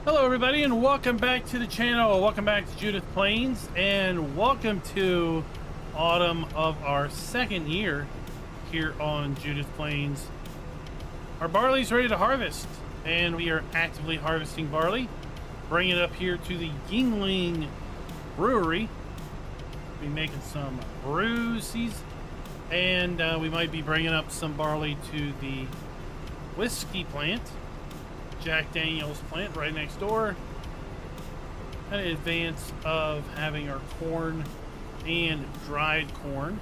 Hello everybody and welcome back to the channel. Welcome back to Judith Plains and welcome to autumn of our second year here on Judith Plains. Our barley's ready to harvest and we are actively harvesting barley. Bring it up here to the Yingling brewery. Be making some brews and we might be bringing up some barley to the whiskey plant, Jack Daniels plant right next door, in advance of having our corn and dried corn.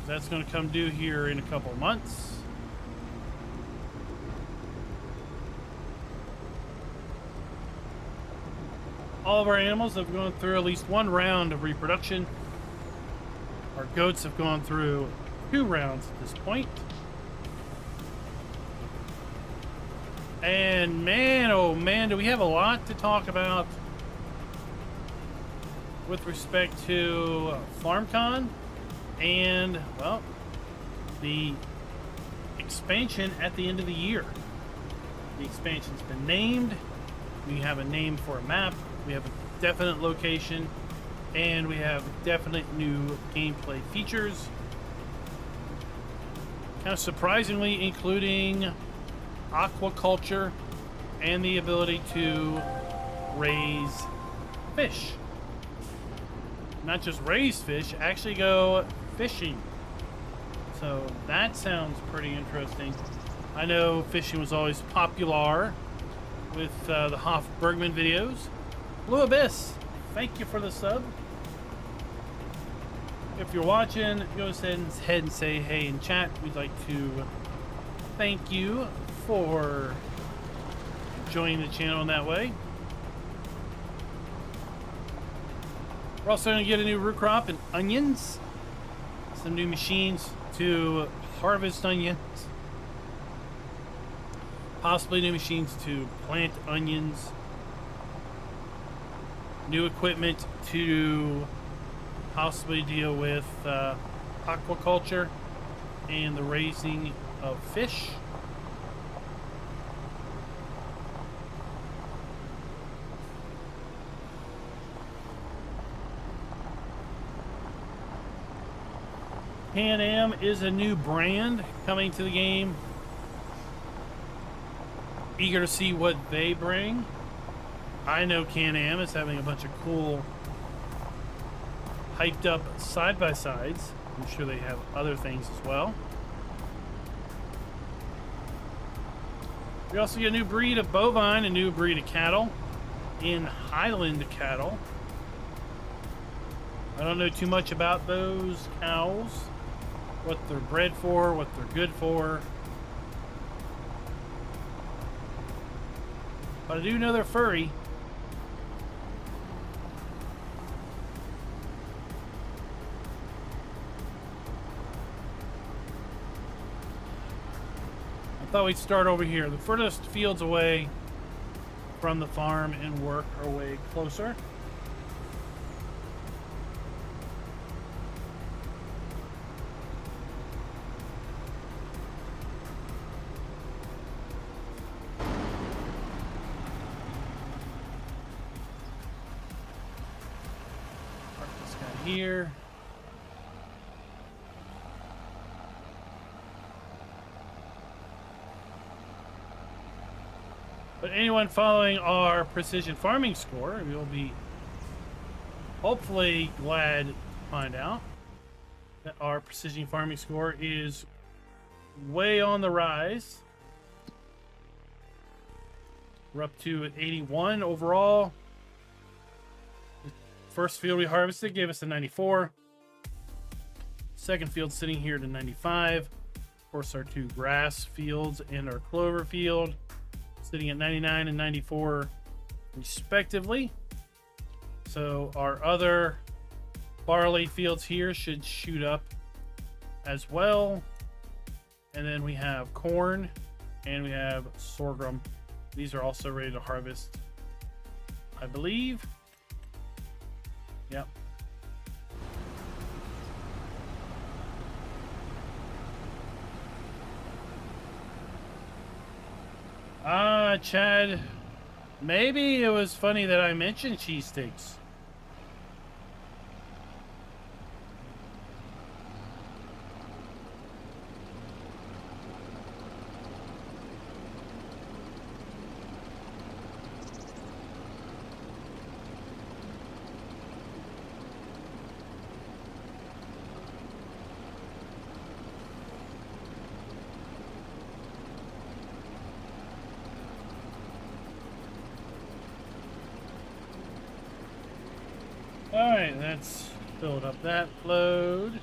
That's going to come due here in a couple of months. All of our animals have gone through at least one round of reproduction. Our goats have gone through 2 rounds at this point. And man, oh man, do we have a lot to talk about with respect to FarmCon and, well, the expansion at the end of the year. The expansion's been named. We have a name for a map. We have a definite location. And we have definite new gameplay features. Kind of surprisingly, including aquaculture and the ability to raise fish. Not just raise fish, actually go fishing. So that sounds pretty interesting. I know fishing was always popular with the Hoff Bergman videos. Blue Abyss, thank you for the sub. If you're watching, go ahead and say hey in chat. We'd like to thank you for joining the channel in that way. We're also going to get a new root crop and onions. Some new machines to harvest onions. Possibly new machines to plant onions. New equipment to possibly deal with aquaculture and the raising of fish. Can-Am is a new brand coming to the game. Eager to see what they bring. I know Can-Am is having a bunch of cool hyped up side-by-sides. I'm sure they have other things as well. We also get a new breed of bovine, a new breed of cattle in Highland cattle. I don't know too much about those cows, what they're bred for, what they're good for. But I do know they're furry. I thought we'd start over here, the furthest fields away from the farm, and work our way closer. Park this guy here. But anyone following our precision farming score, you'll be hopefully glad to find out that our precision farming score is way on the rise. We're up to 81 overall. The first field we harvested gave us a 94. Second field sitting here to 95. Of course, our 2 grass fields and our clover field sitting at 99 and 94 respectively. So our other barley fields here should shoot up as well. And then we have corn and we have sorghum. These are also ready to harvest, I believe. Yep. Chad Maybe it was funny that I mentioned cheesesteaks. Alright, let's build up that load.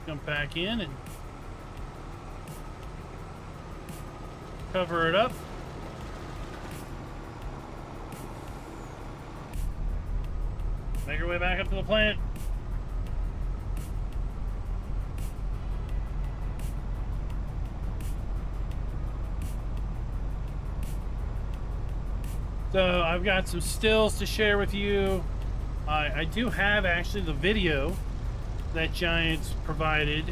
Jump back in and cover it up. Make our way back up to the plant. So I've got some stills to share with you. I do have actually the video that Giants provided.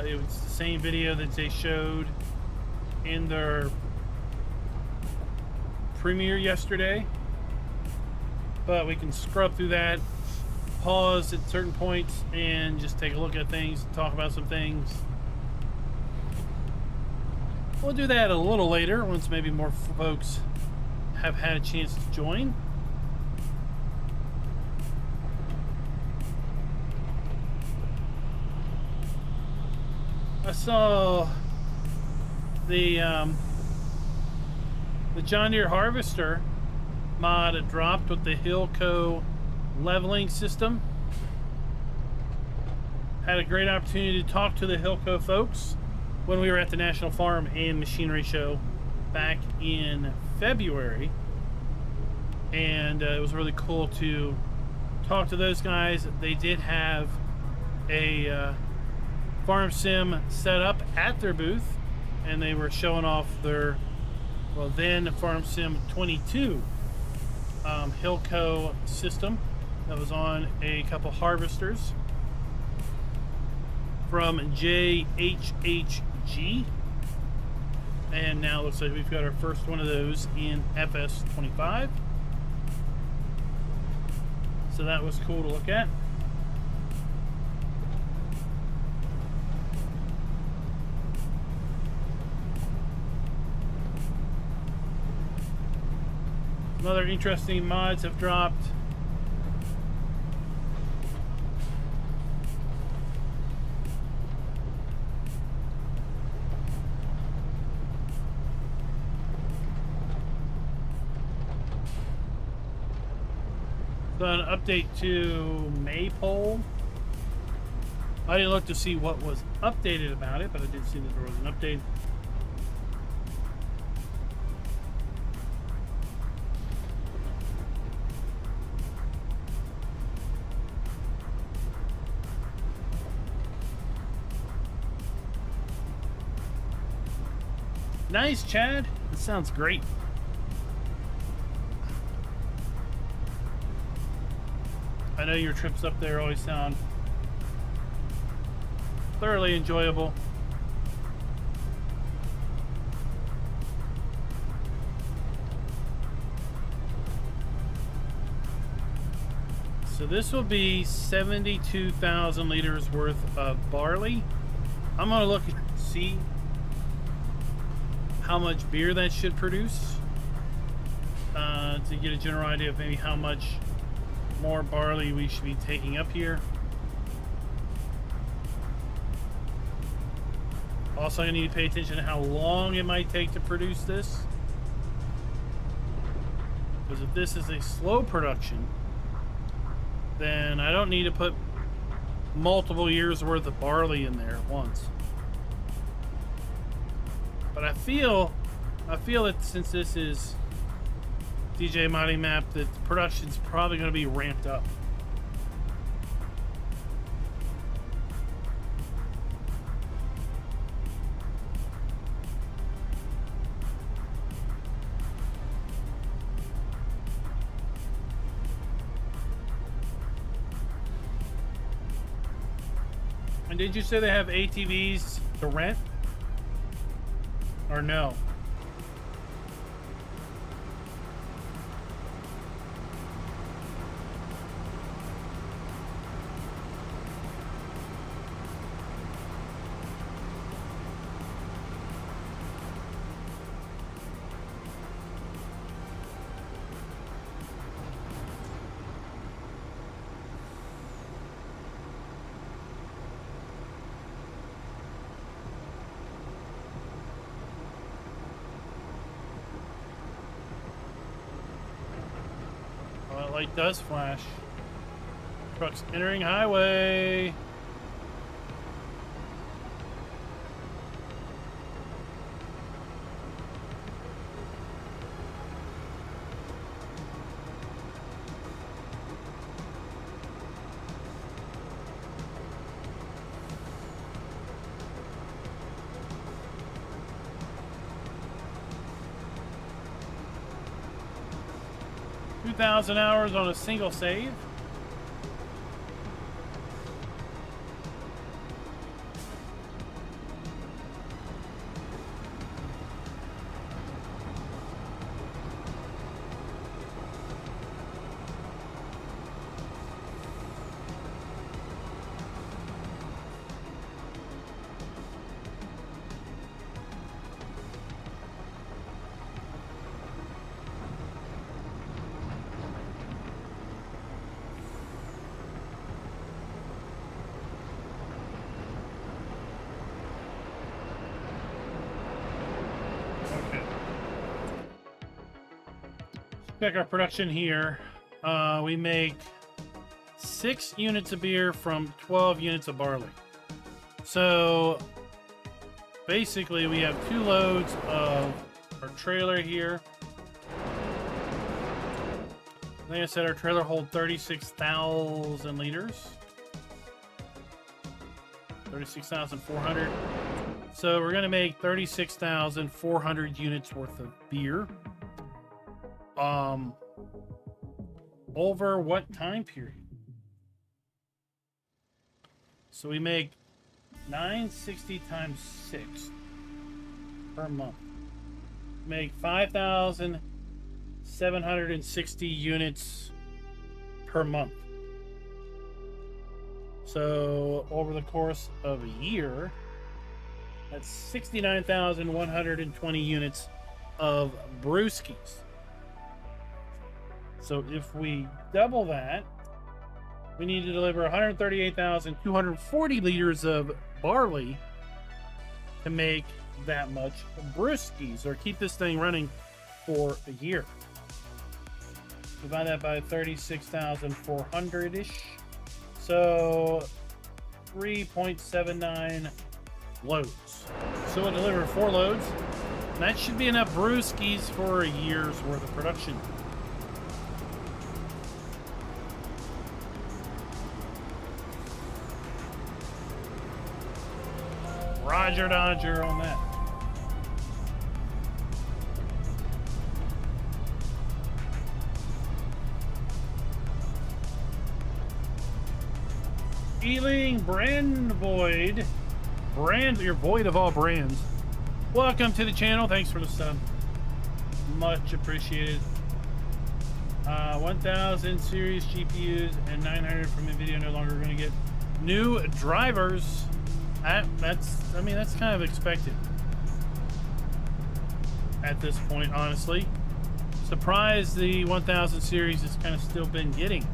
It was the same video that they showed in their premiere yesterday. But we can scrub through that, pause at certain points, and just take a look at things, talk about some things. We'll do that a little later once maybe more folks have had a chance to join. I saw the John Deere Harvester mod dropped with the Hillco leveling system. Had a great opportunity to talk to the Hillco folks when we were at the National Farm and Machinery Show back in February, and it was really cool to talk to those guys. They did have a farm sim set up at their booth, and they were showing off their, well, then Farm Sim 22 Hillco system that was on a couple harvesters from JHHG. And now it looks like we've got our first one of those in FS25. So that was cool to look at. Some other interesting mods have dropped. So an update to Maypole. I didn't look to see what was updated about it, but I did see that there was an update. Nice, Chad. That sounds great. I know your trips up there always sound thoroughly enjoyable. So this will be 72,000 liters worth of barley. I'm gonna look and see how much beer that should produce to get a general idea of maybe how much more barley we should be taking up here. Also, I need to pay attention to how long it might take to produce this, because if this is a slow production, then I don't need to put multiple years worth of barley in there at once. But I feel that since this is DJ modding map, that the production's probably going to be ramped up. And did you say they have ATVs to rent? Or no? Light does flash. Trucks entering highway. $2,000 hours on a single save. Check our production here. We make 6 units of beer from 12 units of barley. So basically we have 2 loads of our trailer here. Like I said, our trailer holds 36,000 liters. 36,400. So we're gonna make 36,400 units worth of beer. Over what time period? So we make 960 times 6 per month. Make 5,760 units per month. So over the course of a year, that's 69,120 units of brewskis. So if we double that, we need to deliver 138,240 liters of barley to make that much brewskis, or keep this thing running for a year. Divide that by 36,400-ish. So 3.79 loads. So we'll deliver 4 loads. And that should be enough brewskis for a year's worth of production. Roger Dodger on that. Ealing Brand Void. You're void of all brands. Welcome to the channel. Thanks for the sub. Much appreciated. 1,000 series GPUs and 900 from NVIDIA no longer going to get new drivers. That's kind of expected at this point, honestly. Surprised the 1000 series has kind of still been getting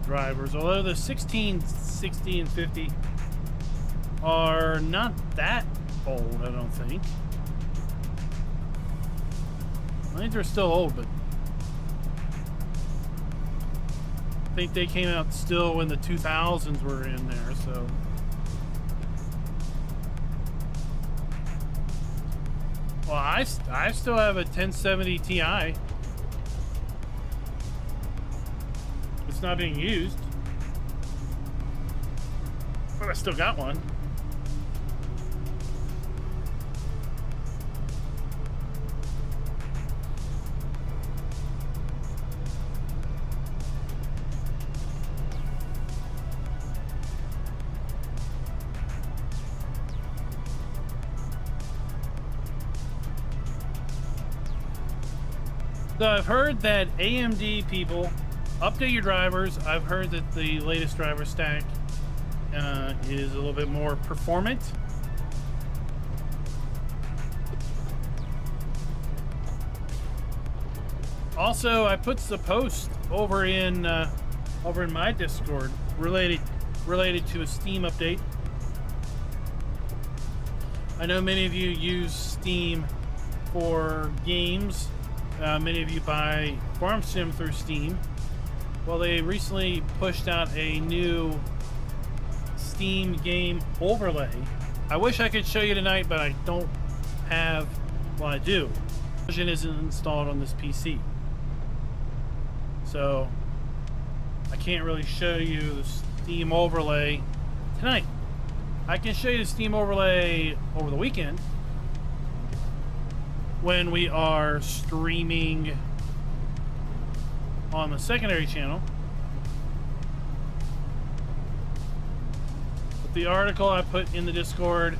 drivers, although the 16, 60, and 50 are not that old, I don't think. I think they're still old, but I think they came out still when the 2000s were in there, so. Well, I still have a 1070 Ti. It's not being used, but I still got one. So I've heard that AMD people update your drivers. I've heard that the latest driver stack is a little bit more performant. Also, I put the post over in my Discord related to a Steam update. I know many of you use Steam for games. Many of you buy Farm Sim through Steam. Well, they recently pushed out a new Steam game overlay. I wish I could show you tonight, but I don't have. Well, I do. The version isn't installed on this PC, so I can't really show you the Steam overlay tonight. I can show you the Steam overlay over the weekend when we are streaming on the secondary channel. But the article I put in the Discord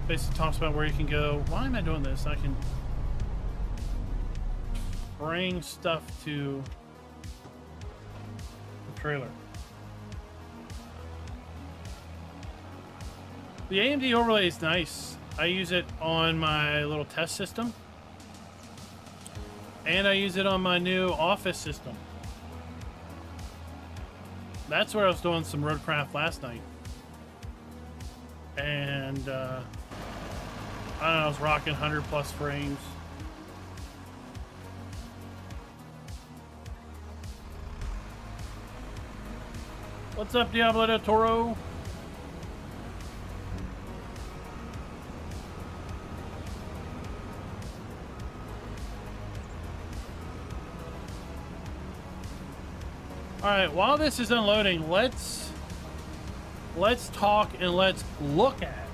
basically talks about where you can go. Why am I doing this? I can bring stuff to the trailer. The AMD overlay is nice. I use it on my little test system, and I use it on my new office system. That's where I was doing some roadcraft last night, and I don't know, I was rocking 100 plus frames. What's up, Diablo del Toro? Alright, while this is unloading, let's talk and let's look at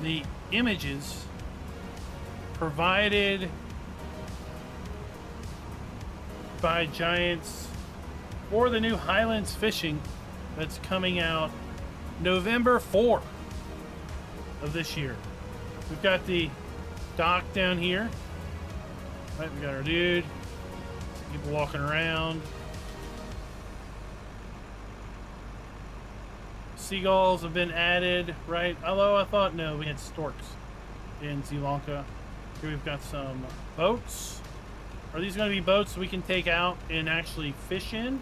the images provided by Giants for the new Highlands Fishing that's coming out November 4th of this year. We've got the dock down here. Right, we got our dude. People walking around. Seagulls have been added, right? Although I thought, no, we had storks in Sri Lanka. Here we've got some boats. Are these going to be boats we can take out and actually fish in?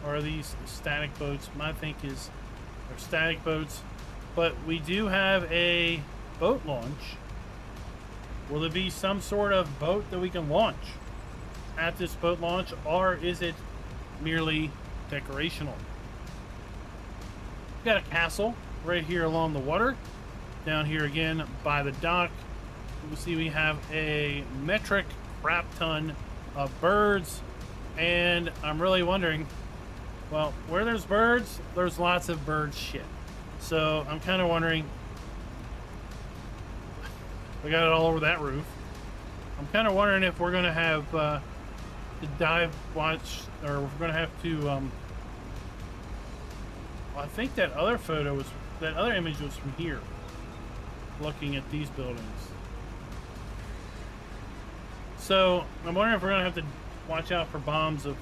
Or are these static boats? My think is they're static boats. But we do have a boat launch. Will there be some sort of boat that we can launch at this boat launch, or is it merely decorational? We've got a castle right here along the water. Down here again by the dock, you can see we have a metric crap ton of birds, and I'm really wondering, well, where there's birds, there's lots of bird shit. So I'm kind of wondering, we got it all over that roof. I'm kind of wondering if we're going to have to dive watch, or we're going to have to well, I think that other image was from here, looking at these buildings. So I'm wondering if we're going to have to watch out for bombs of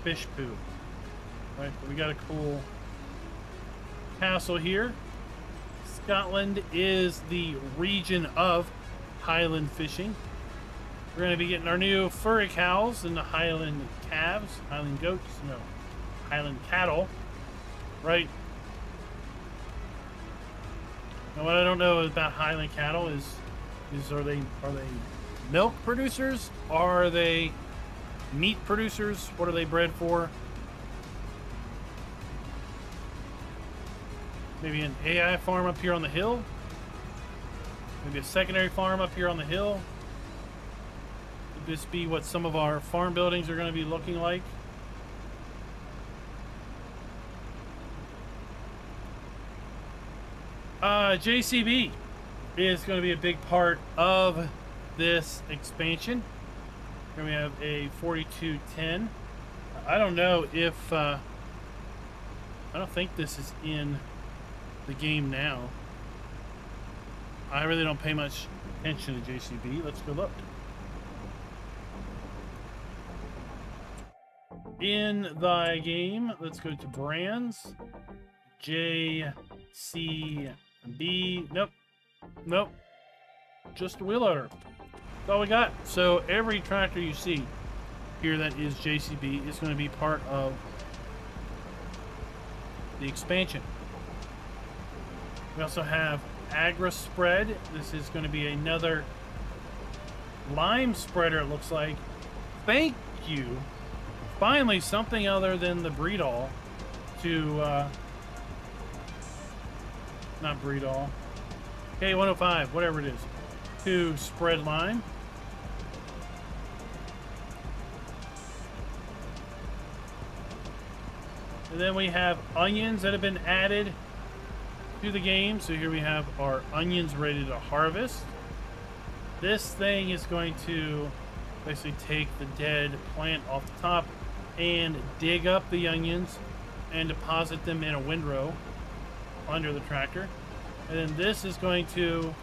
fish poo. Right, but we got a cool castle here. Scotland is the region of Highland fishing. We're going to be getting our new furry cows and the Highland calves, Highland goats, no, Highland cattle, right? Now, what I don't know about Highland cattle is are they milk producers? Are they meat producers? What are they bred for? Maybe an AI farm up here on the hill? Maybe a secondary farm up here on the hill? Could this be what some of our farm buildings are going to be looking like? JCB is going to be a big part of this expansion. Here we have a 4210. I don't know if I don't think this is in the game now. I really don't pay much attention to JCB. Let's go look. in thy game. Let's go to brands. JCB. Nope. Just a wheel loader. That's all we got. So every tractor you see here that is JCB is going to be part of the expansion. We also have Agra Spread. This is going to be another lime spreader, it looks like. Thank you. Finally, something other than the Breedall to, not Breedall, K105, whatever it is, to spread lime. And then we have onions that have been added to the game. So here we have our onions ready to harvest. This thing is going to basically take the dead plant off the top and dig up the onions and deposit them in a windrow under the tractor. And then this is going to,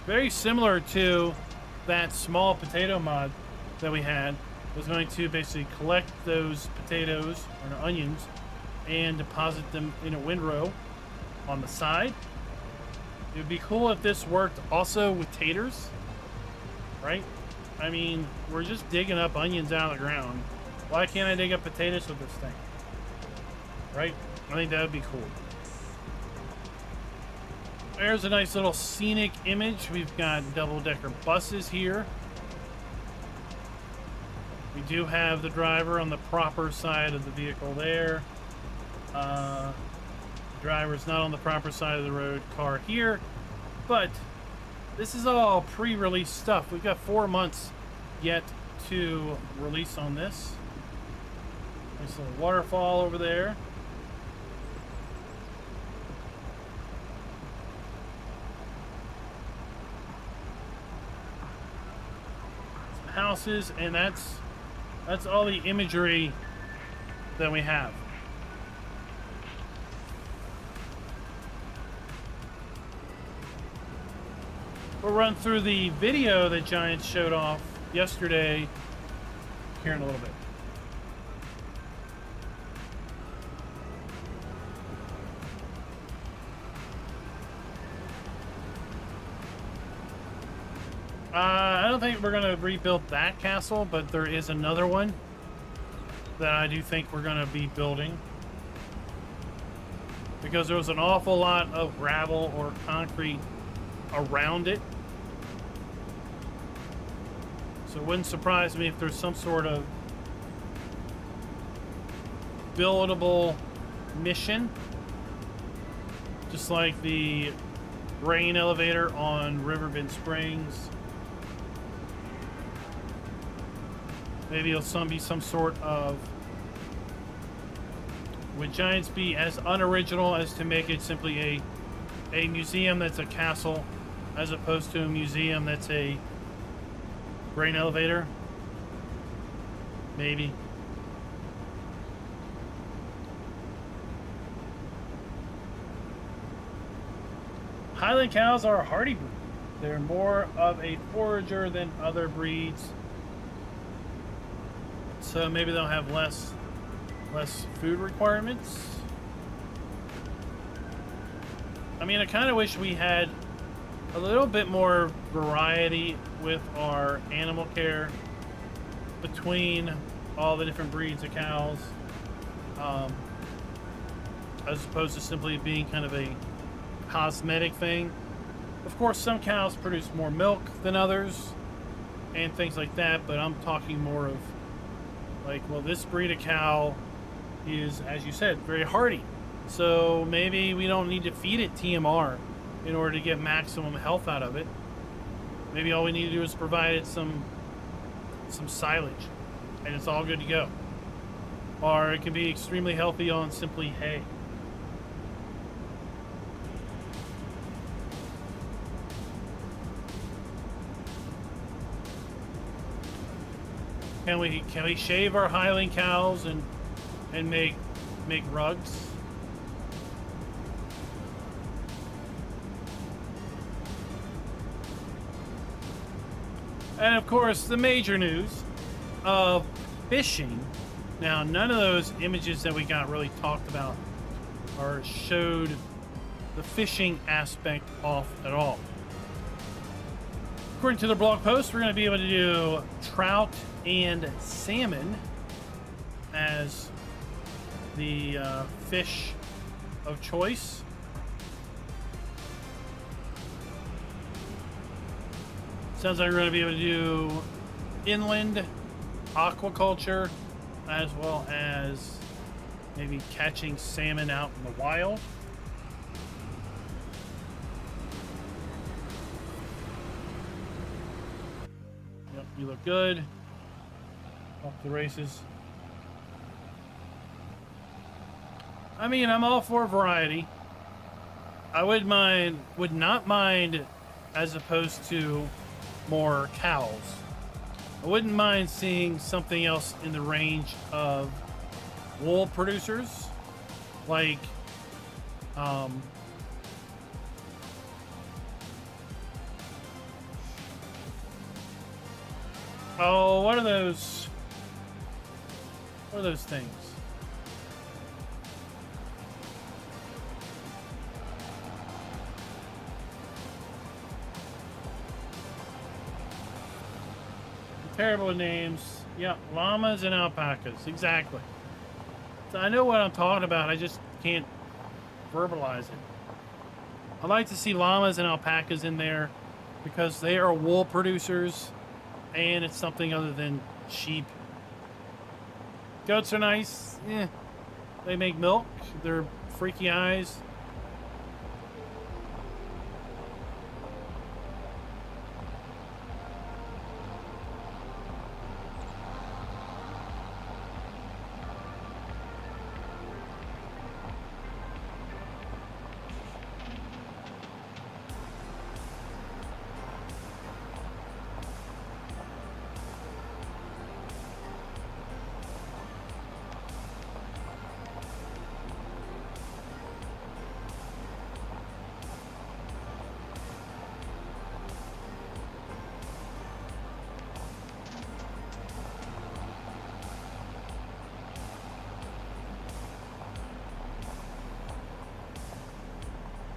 very similar to that small potato mod that we had, was going to basically collect those potatoes or onions and deposit them in a windrow on the side. It would be cool if this worked also with taters, right? I mean, we're just digging up onions out of the ground. Why can't I dig up potatoes with this thing? Right? I think that would be cool. There's a nice little scenic image. We've got double-decker buses here. We do have the driver on the proper side of the vehicle there. Driver's not on the proper side of the road, car here. But this is all pre-release stuff. We've got 4 months yet to release on this. Nice little waterfall over there. Some houses, and that's all the imagery that we have. We'll run through the video that Giants showed off yesterday here in a little bit. I don't think we're going to rebuild that castle, but there is another one that I do think we're going to be building. Because there was an awful lot of gravel or concrete around it. So it wouldn't surprise me if there's some sort of buildable mission, just like the grain elevator on Riverbend Springs. Maybe it'll be some sort of... Would Giants be as unoriginal as to make it simply a museum that's a castle, as opposed to a museum that's a grain elevator? Maybe. Highland cows are a hardy breed. They're more of a forager than other breeds. So maybe they'll have less food requirements. I mean, I kind of wish we had a little bit more variety with our animal care between all the different breeds of cows, as opposed to simply being kind of a cosmetic thing. Of course, some cows produce more milk than others and things like that, but I'm talking more of like, well, this breed of cow is, as you said, very hardy. So maybe we don't need to feed it TMR in order to get maximum health out of it. Maybe all we need to do is provide it some silage, and it's all good to go. Or it can be extremely healthy on simply hay. Can we shave our Highland cows and make rugs? And of course, the major news of fishing Now, none of those images that we got really talked about or showed the fishing aspect off at all. According to the blog post, we're going to be able to do trout and salmon as the fish of choice. Sounds like we're going to be able to do inland aquaculture as well as maybe catching salmon out in the wild. Yep, you look good. Off the races. I mean, I'm all for variety. I would not mind as opposed to more cows. I wouldn't mind seeing something else in the range of wool producers, like oh, what are those things? Terrible names. Yeah, llamas and alpacas. Exactly. So I know what I'm talking about. I just can't verbalize it. I'd like to see llamas and alpacas in there because they are wool producers and it's something other than sheep. Goats are nice. Yeah. They make milk. They're freaky eyes.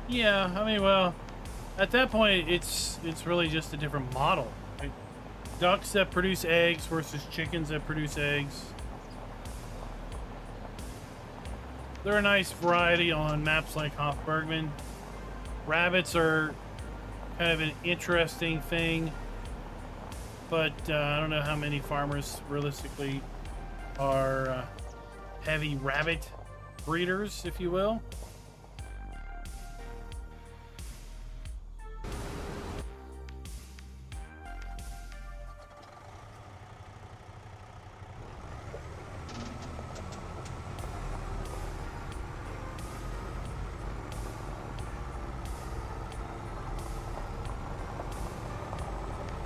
Yeah, I mean, well, at that point, it's really just a different model. Right? Ducks that produce eggs versus chickens that produce eggs. They're a nice variety on maps like Hofbergman. Rabbits are kind of an interesting thing, but I don't know how many farmers realistically are heavy rabbit breeders, if you will.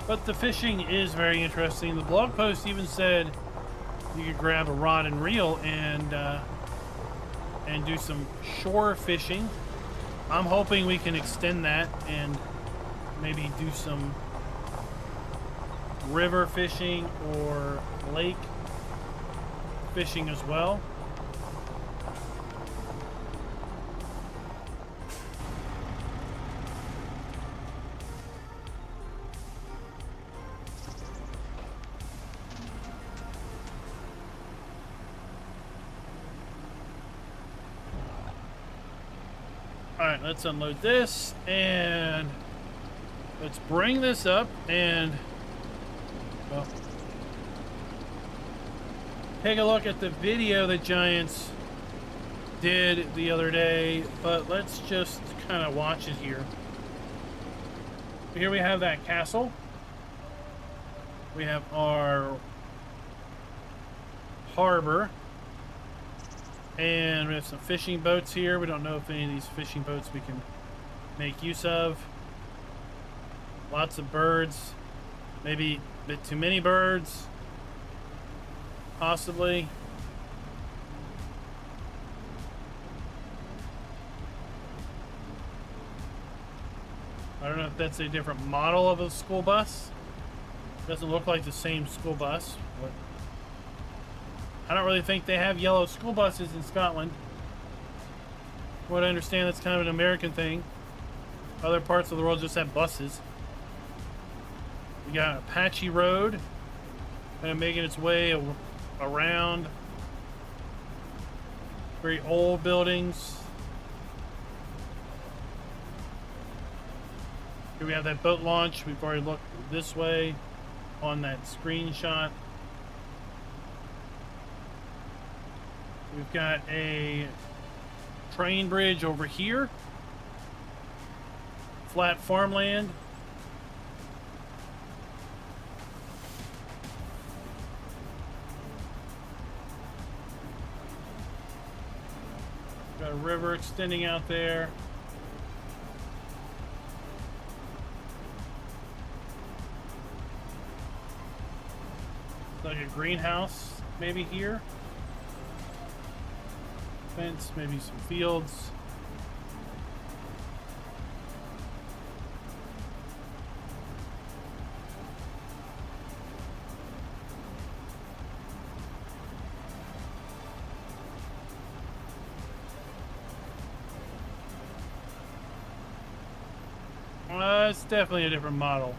But the fishing is very interesting. The blog post even said you could grab a rod and reel and do some shore fishing. I'm hoping we can extend that and maybe do some river fishing or lake fishing as well. Alright, let's unload this and let's bring this up and well, take a look at the video that Giants did the other day, but let's just kind of watch it here. Here we have that castle. We have our harbor. And we have some fishing boats here. We don't know if any of these fishing boats we can make use of. Lots of birds. Maybe a bit too many birds. Possibly. I don't know if that's a different model of a school bus. Doesn't look like the same school bus. I don't really think they have yellow school buses in Scotland. From what I understand, that's kind of an American thing. Other parts of the world just have buses. We got Apache Road, kind of making its way around. Very old buildings. Here we have that boat launch. We've already looked this way on that screenshot. We've got a train bridge over here. Flat farmland. Got a river extending out there. Like a greenhouse, maybe here. Fence, maybe some fields. It's definitely a different model.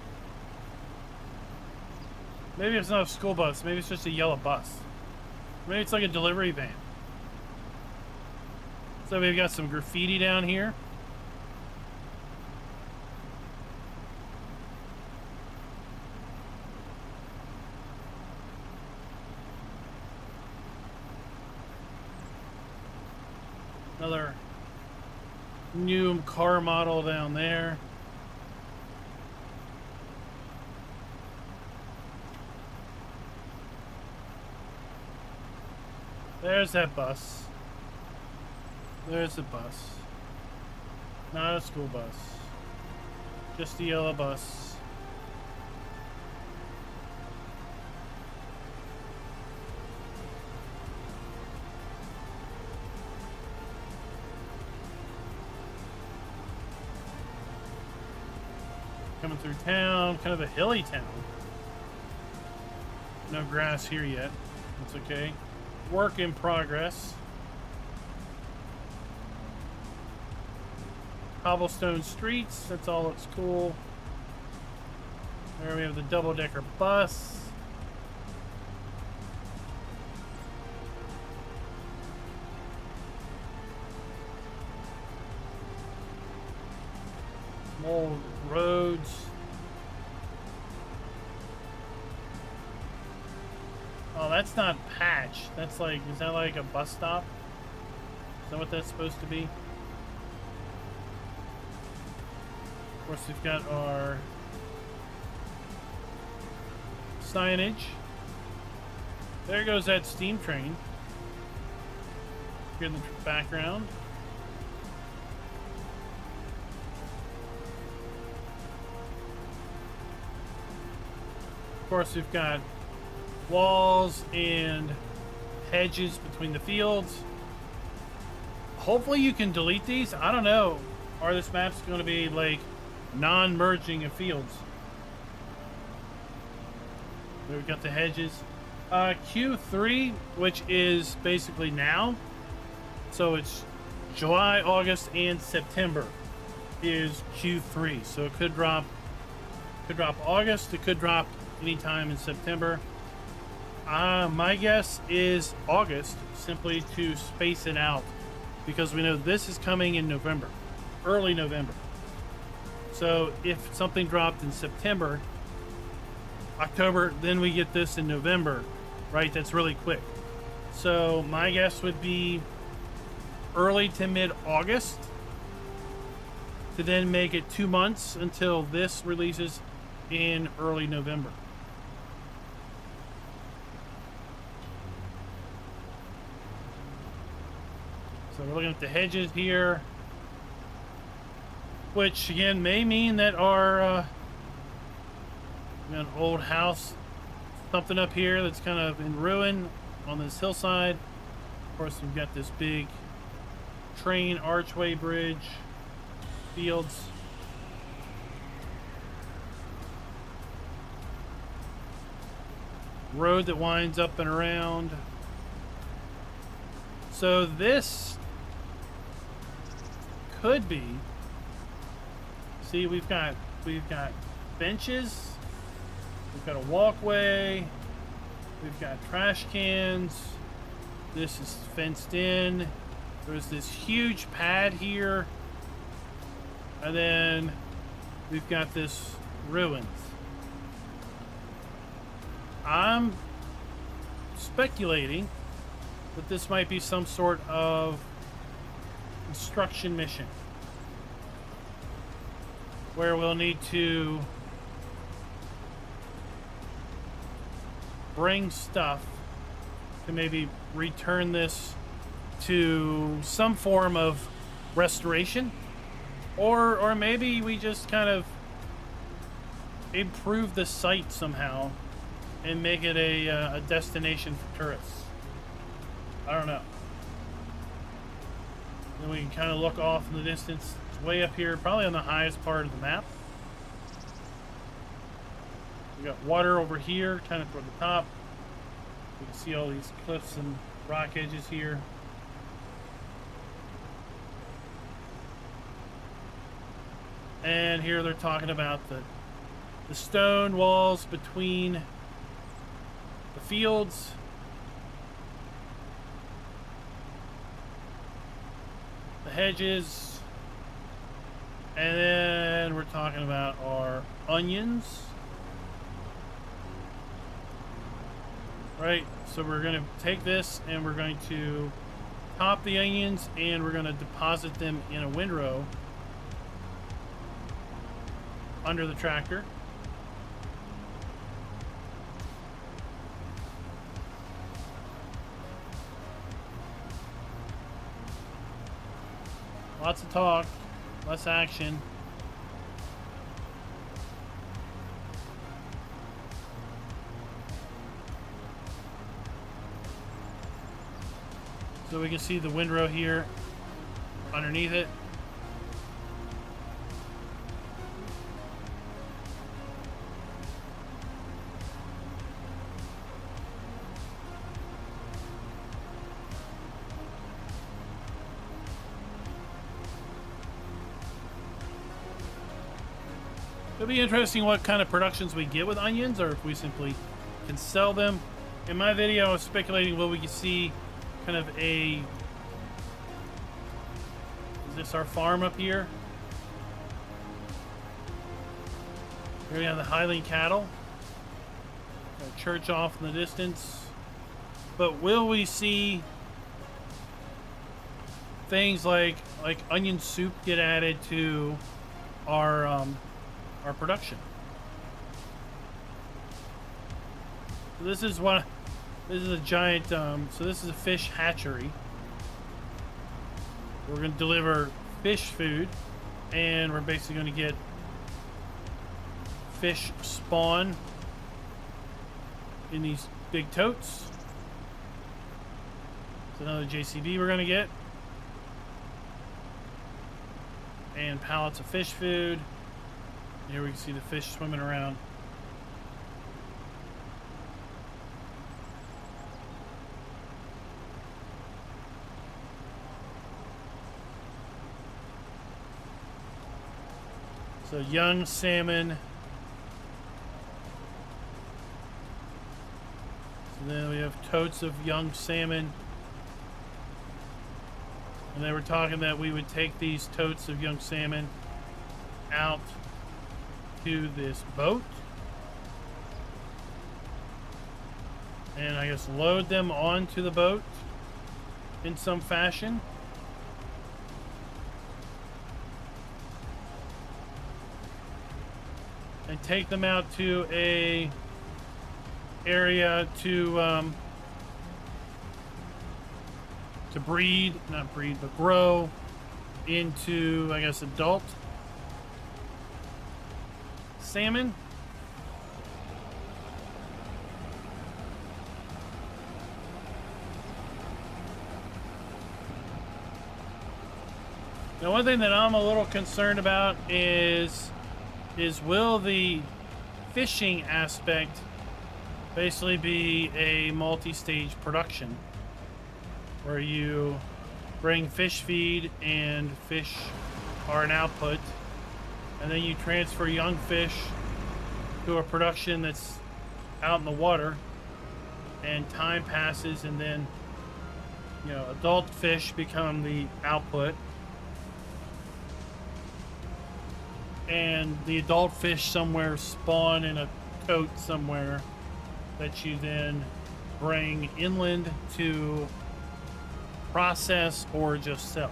Maybe it's not a school bus. Maybe it's just a yellow bus. Maybe it's like a delivery van. So we've got some graffiti down here. Another new car model down there. There's that bus. There's the bus. Not a school bus. Just a yellow bus. Coming through town, kind of a hilly town. No grass here yet. That's okay. Work in progress. Cobblestone streets, that's all looks cool. There we have the double-decker bus. More roads. Oh, that's not patch. That's like, is that like a bus stop? Is that what that's supposed to be? Of course, we've got our signage. There goes that steam train. Here in the background. Of course, we've got walls and hedges between the fields. Hopefully you can delete these. I don't know. Are this map's going to be like non-merging of fields? There we've got the hedges. Q3, which is basically now. So it's July, August, and September is Q3. So it could drop August. It could drop anytime in September. My guess is August, simply to space it out, because we know this is coming in November, early November. So if something dropped in September, October, then we get this in November, right? That's really quick. So my guess would be early to mid-August, to then make it 2 months until this releases in early November. So we're looking at the hedges here, which again may mean that our we got an old house, something up here that's kind of in ruin on this hillside. Of course, we've got this big train archway bridge, fields. Road that winds up and around. So this could be. See, we've got benches. We've got a walkway. We've got trash cans. This is fenced in. There's this huge pad here. And then we've got this ruins. I'm speculating that this might be some sort of construction mission where we'll need to bring stuff to maybe return this to some form of restoration, or maybe we just kind of improve the site somehow and make it a destination for tourists. I don't know. Then we can kind of look off in the distance. It's way up here, probably on the highest part of the map. We got water over here, kind of toward the top. You can see all these cliffs and rock edges here. And here they're talking about the stone walls between the fields. The hedges. And then we're talking about our onions. Right, so we're going to take this and we're going to top the onions and we're going to deposit them in a windrow under the tractor. Lots of talk, less action. So we can see the windrow here underneath it. It'll be interesting what kind of productions we get with onions, or if we simply can sell them. In my video, I was speculating what we could see kind of a... Is this our farm up here? Here we have the Highland cattle. Got a church off in the distance. But will we see things like onion soup get added to our production? So this is one. This is a giant. So this is a fish hatchery. We're going to deliver fish food, and we're basically going to get fish spawn in these big totes. It's another JCB we're going to get, and pallets of fish food. Here we can see the fish swimming around. So young salmon. So then we have totes of young salmon. And they were talking that we would take these totes of young salmon out to this boat. And I guess load them onto the boat in some fashion. And take them out to a area to breed, not breed, but grow into, I guess, adult salmon. Now, one thing that I'm a little concerned about is will the fishing aspect basically be a multi-stage production? where you bring fish feed and fish are an output, and then you transfer young fish to a production that's out in the water, and time passes, and then, you know, adult fish become the output, and the adult fish somewhere spawn in a tote somewhere that you then bring inland to process or just sell.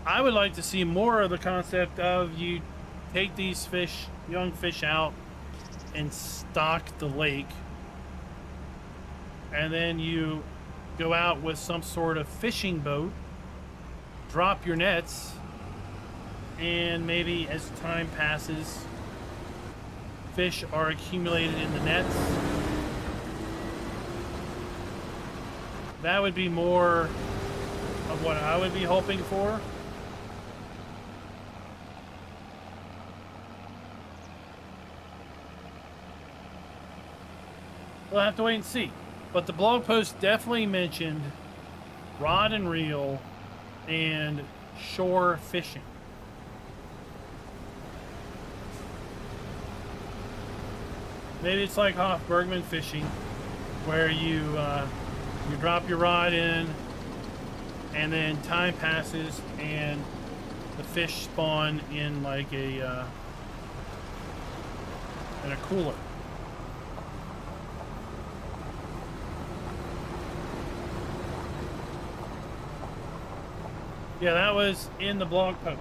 I would like to see more of the concept of you take these fish, young fish, out and stock the lake, and then you go out with some sort of fishing boat, drop your nets, and maybe as time passes, fish are accumulated in the nets. That would be more of what I would be hoping for. We'll have to wait and see. But the blog post definitely mentioned rod and reel and shore fishing. Maybe it's like Hoff Bergman fishing, where you drop your rod in, and then time passes, and the fish spawn in like a in a cooler. Yeah, that was in the blog post.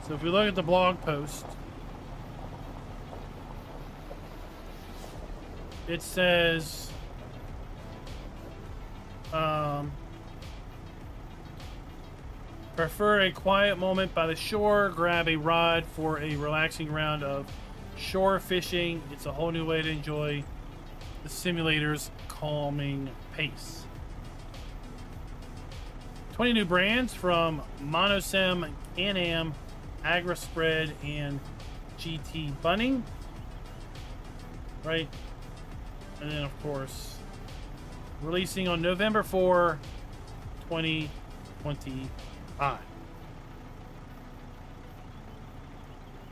So if we look at the blog post, it says, prefer a quiet moment by the shore, grab a rod for a relaxing round of shore fishing. It's a whole new way to enjoy the simulator's calming pace. 20 new brands from Monosem, Can-Am, AgraSpread, and GT Bunning. Right? And then, of course, releasing on November 4, 2025.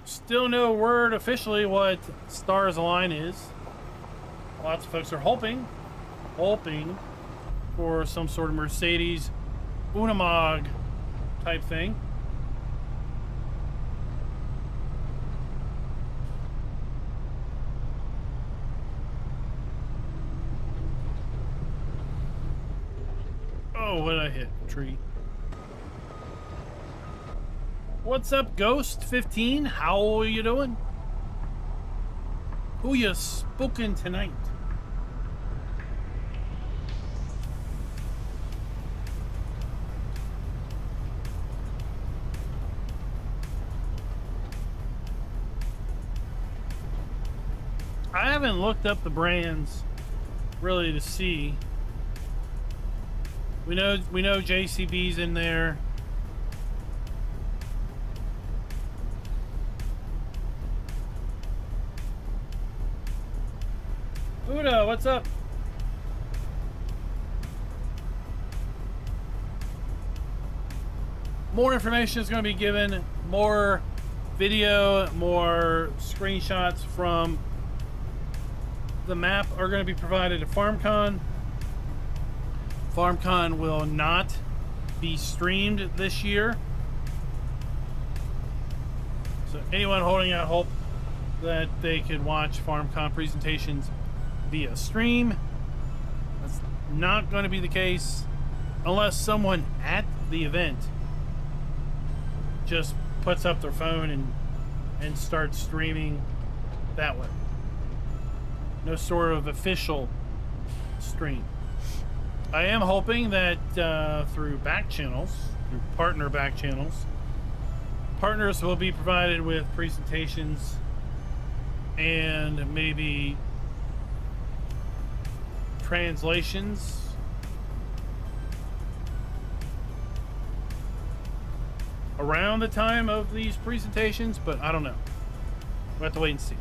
Still no word officially what Stars Align is. Lots of folks are hoping for some sort of Mercedes Unimog type thing. Oh, what did I hit? Tree. What's up, Ghost 15? How are you doing? Who you spooking tonight? I haven't looked up the brands really to see. We know JCB's in there. Udo, what's up? More information is going to be given, more video, more screenshots from the map are going to be provided at FarmCon. FarmCon will not be streamed this year. So anyone holding out hope that they could watch FarmCon presentations via stream, that's not going to be the case unless someone at the event just puts up their phone and starts streaming that way. No sort of official stream. I am hoping that through back channels, through partner back channels, partners will be provided with presentations and maybe translations around the time of these presentations, but I don't know. We'll have to wait and see.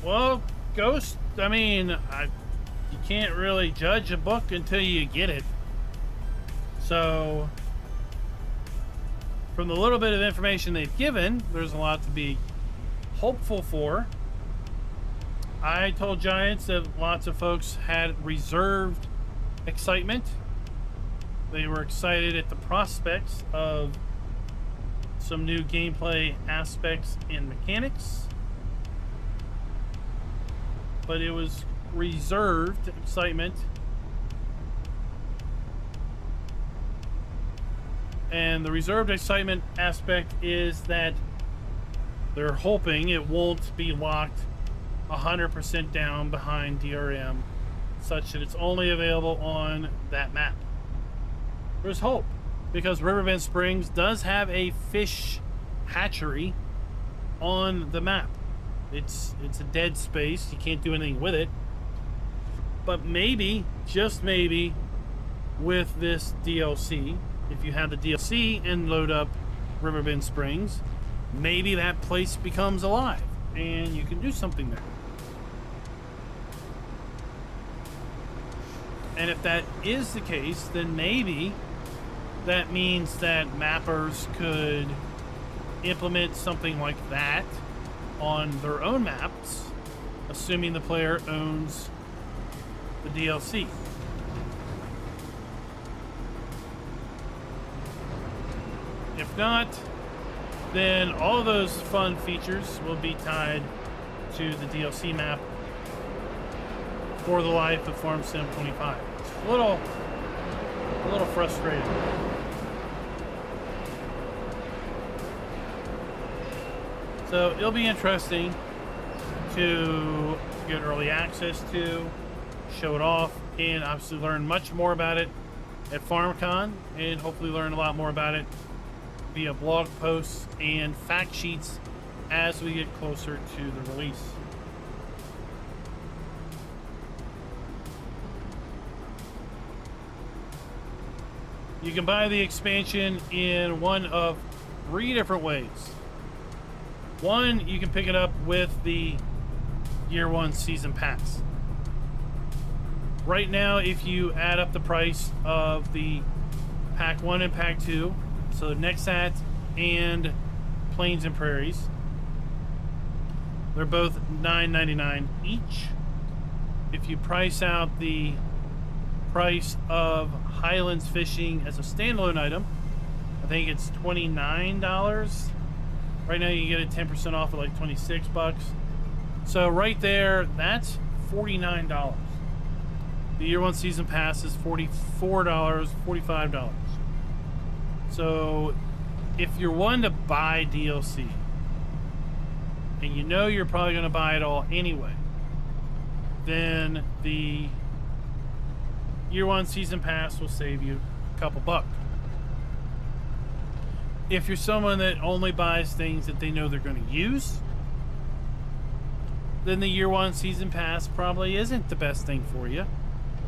Well, Ghost, I mean, you can't really judge a book until you get it. So, from the little bit of information they've given, there's a lot to be hopeful for. I told Giants that lots of folks had reserved excitement. They were excited at the prospects of some new gameplay aspects and mechanics. But it was reserved excitement. And the reserved excitement aspect is that they're hoping it won't be locked 100% down behind DRM, such that it's only available on that map. There's hope, because Riverbend Springs does have a fish hatchery on the map. It's a dead space. You can't do anything with it. But maybe, just maybe, with this DLC, if you have the DLC and load up Riverbend Springs, maybe that place becomes alive and you can do something there. And if that is the case, then maybe that means that mappers could implement something like that on their own maps, assuming the player owns the DLC. If not, then all of those fun features will be tied to the DLC map for the life of Farm Sim 25. It's a little frustrating. So it'll be interesting to get early access to, show it off, and obviously learn much more about it at FarmCon, and hopefully learn a lot more about it via blog posts and fact sheets as we get closer to the release. You can buy the expansion in one of 3 different ways. One, you can pick it up with the Year 1 Season Pass. Right now, if you add up the price of the Pack 1 and Pack 2, so Nexat and Plains and Prairies, they're both $9.99 each. If you price out the price of Highlands Fishing as a standalone item, I think it's $29. Right now you get it 10% off at like 26 bucks. So right there, that's $49. The Year 1 Season Pass is $44, $45. So if you're one to buy DLC, and you know you're probably going to buy it all anyway, then the Year 1 Season Pass will save you a couple bucks. If you're someone that only buys things that they know they're going to use, then the Year 1 Season Pass probably isn't the best thing for you,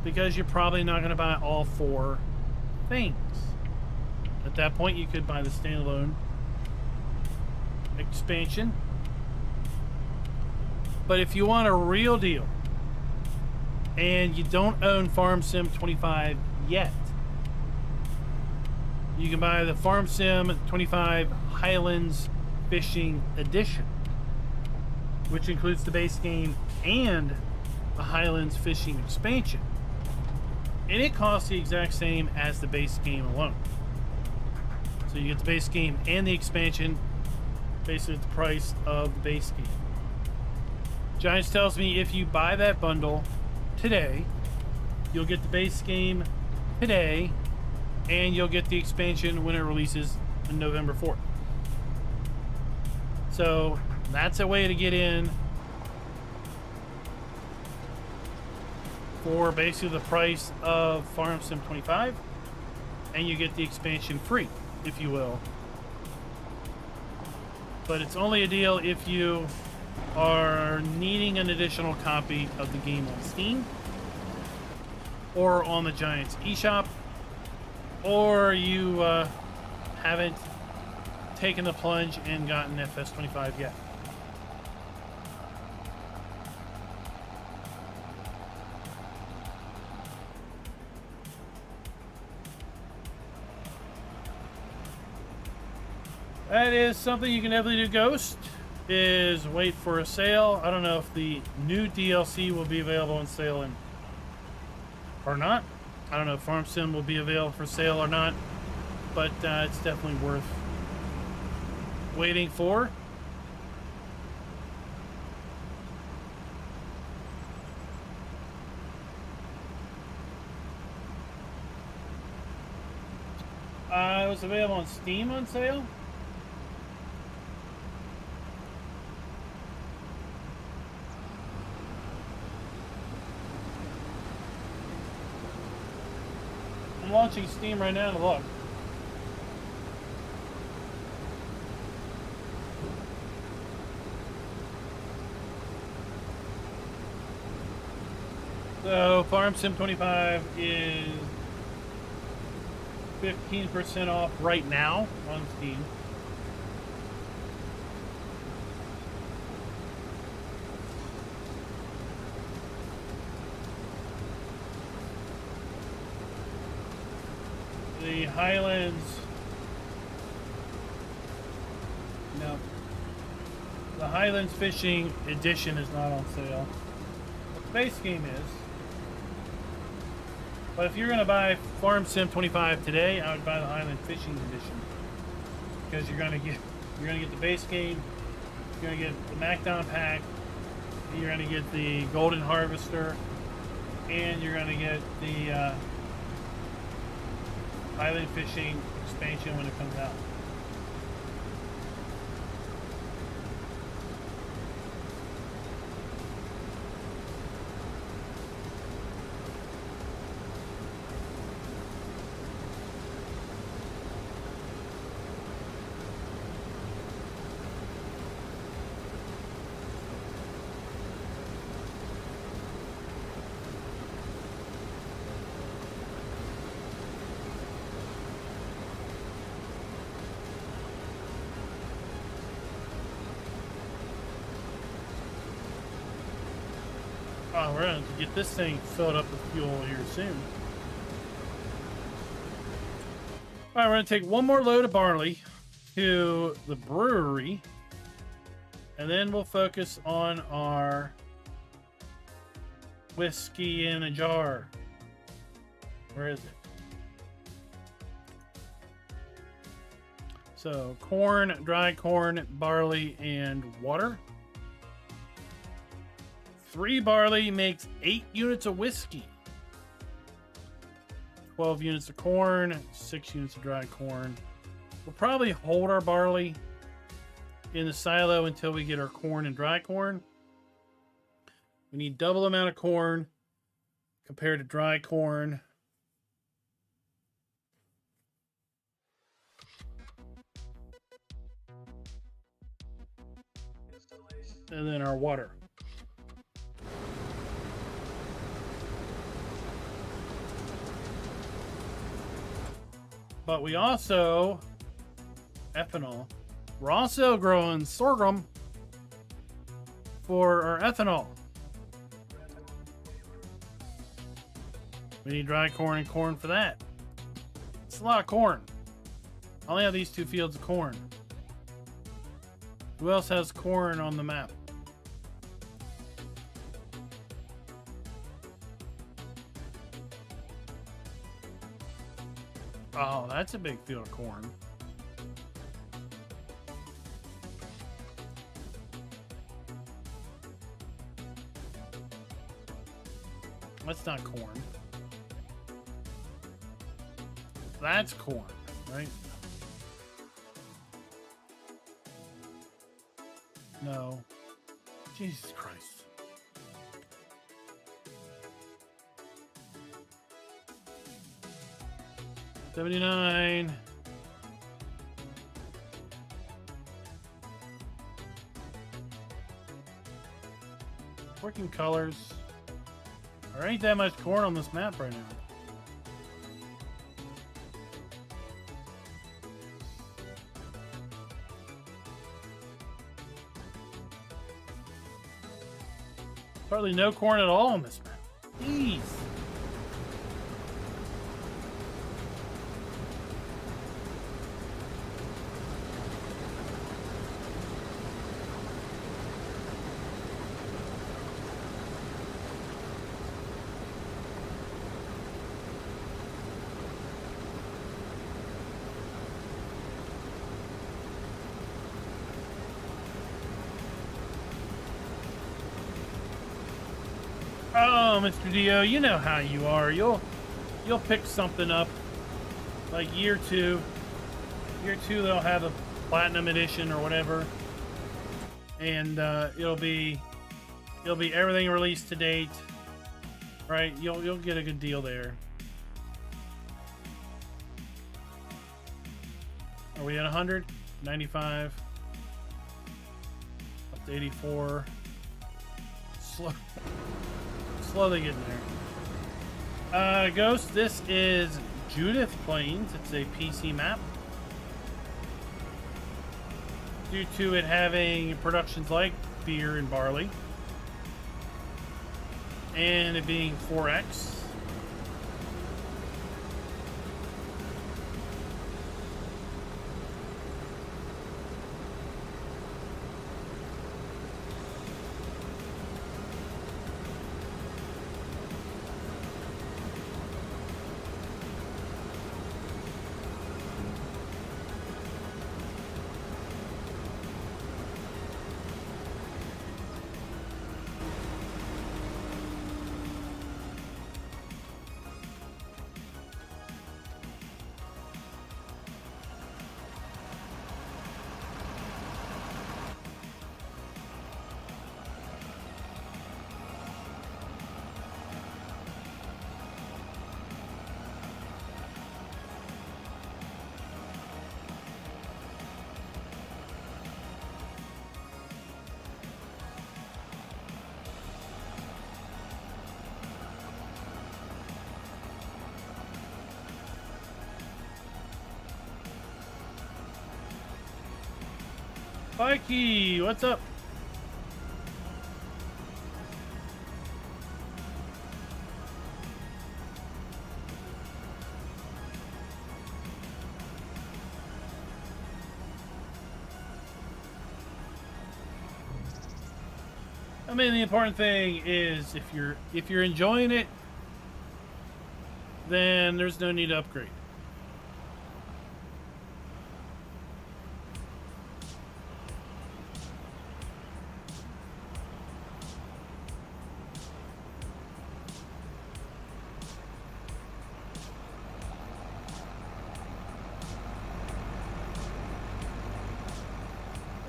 because you're probably not going to buy all 4 things. At that point, you could buy the standalone expansion. But if you want a real deal, and you don't own Farm Sim 25 yet, you can buy the Farm Sim 25 Highlands Fishing Edition, which includes the base game and the Highlands Fishing expansion. And it costs the exact same as the base game alone. So you get the base game and the expansion basically at the price of the base game. Giants tells me if you buy that bundle today, you'll get the base game today, and you'll get the expansion when it releases on November 4th. So that's a way to get in for basically the price of Farm Sim 25, and you get the expansion free, if you will. But it's only a deal if you are needing an additional copy of the game on Steam or on the Giants eShop, or you haven't taken the plunge and gotten FS25 yet. That is something you can definitely do, Ghost, is wait for a sale. I don't know if the new DLC will be available on sale or not. I don't know if Farm Sim will be available for sale or not, but it's definitely worth waiting for. It was available on Steam on sale. I'm launching Steam right now to look. So Farm Sim 25 is 15% off right now on Steam. The Highlands, no, the Highlands Fishing Edition is not on sale. The base game is. But if you're going to buy Farm Sim 25 today, I would buy the Highland Fishing Edition, because you're going to get the base game, you're going to get the Macdon pack, you're going to get the Golden Harvester, and you're going to get the Highland Fishing expansion when it comes out. Oh, we're going to get this thing filled up with fuel here soon. All right, we're going to take one more load of barley to the brewery, and then we'll focus on our whiskey in a jar. Where is it? So, corn, dry corn, barley, and water. 3 barley makes 8 units of whiskey. 12 units of corn, 6 units of dry corn. We'll probably hold our barley in the silo until we get our corn and dry corn. We need double the amount of corn compared to dry corn. And then our water. But we also, ethanol, we're also growing sorghum for our ethanol. We need dry corn and corn for that. It's a lot of corn. I only have these 2 fields of corn. Who else has corn on the map? Oh, that's a big field of corn. That's not corn. That's corn, right? No. Jesus Christ. $79. Working colors. There ain't that much corn on this map right now. Hardly no corn at all on this map. Jeez. Oh, Mr. Dio, you know how you are. You'll pick something up like year two. Year two, they'll have a platinum edition or whatever, and it'll be everything released to date, right? You'll get a good deal there. Are we at 100? 95? Up to 84. Slowly getting there. Ghost, this is Judith Plains. It's a PC map. Due to it having productions like beer and barley, and it being 4X. Mikey, what's up? I mean, the important thing is if you're enjoying it, then there's no need to upgrade.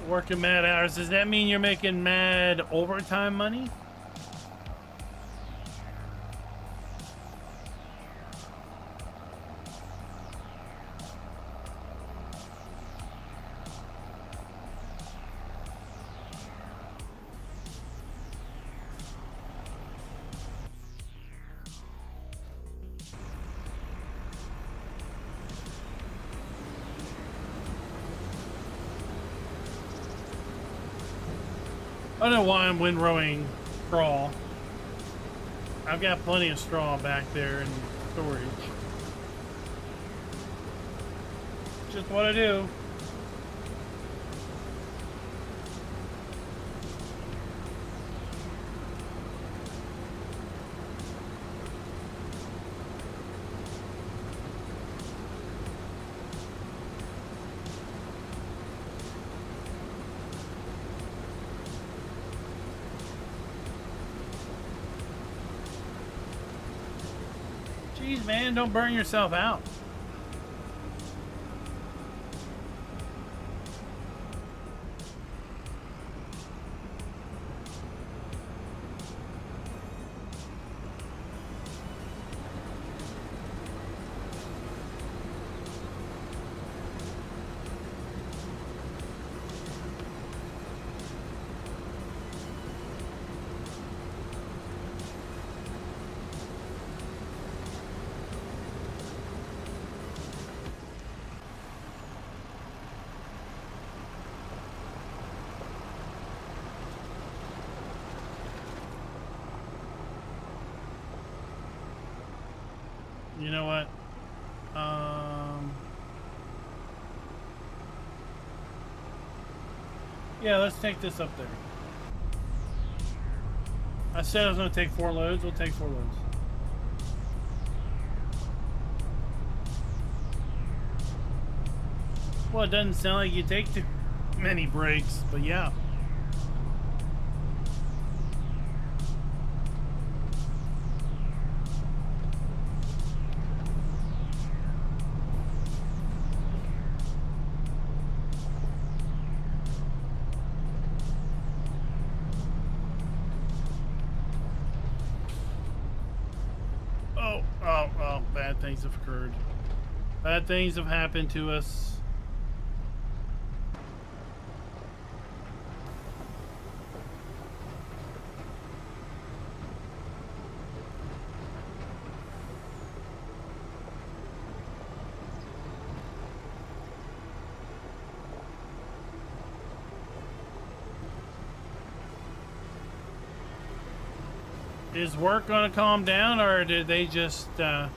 Working mad hours, does that mean you're making mad overtime money? I don't know why I'm windrowing straw. I've got plenty of straw back there in storage. Just what I do. Jeez, man, don't burn yourself out. You know what? Yeah, let's take this up there. I said I was going to take 4 loads. We'll take 4 loads. Well, it doesn't sound like you take too many breaks, but yeah. Oh, bad things have occurred. Bad things have happened to us. Is work going to calm down, or did they just are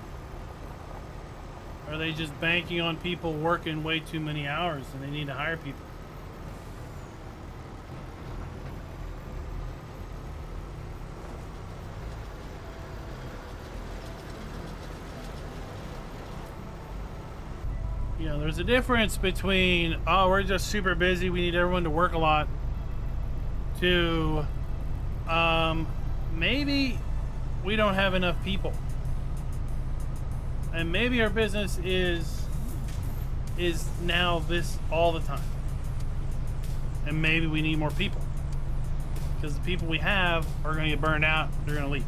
they just banking on people working way too many hours and they need to hire people? You know, there's a difference between, oh, we're just super busy, we need everyone to work a lot, to maybe we don't have enough people, and maybe our business is now this all the time, and maybe we need more people because the people we have are going to get burned out. They're going to leave.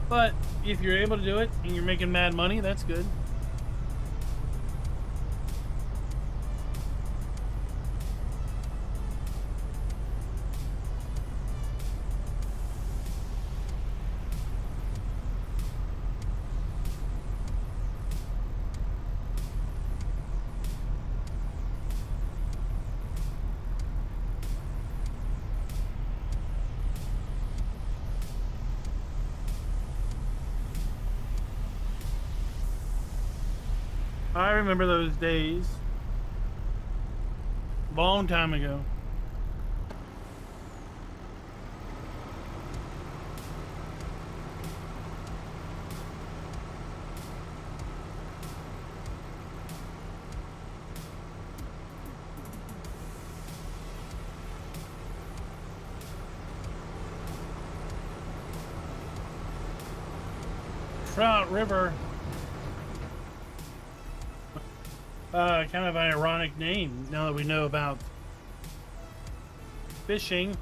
But if you're able to do it and you're making mad money, that's good. I remember those days. Long time ago. Trout River. Kind of an ironic name now that we know about fishing.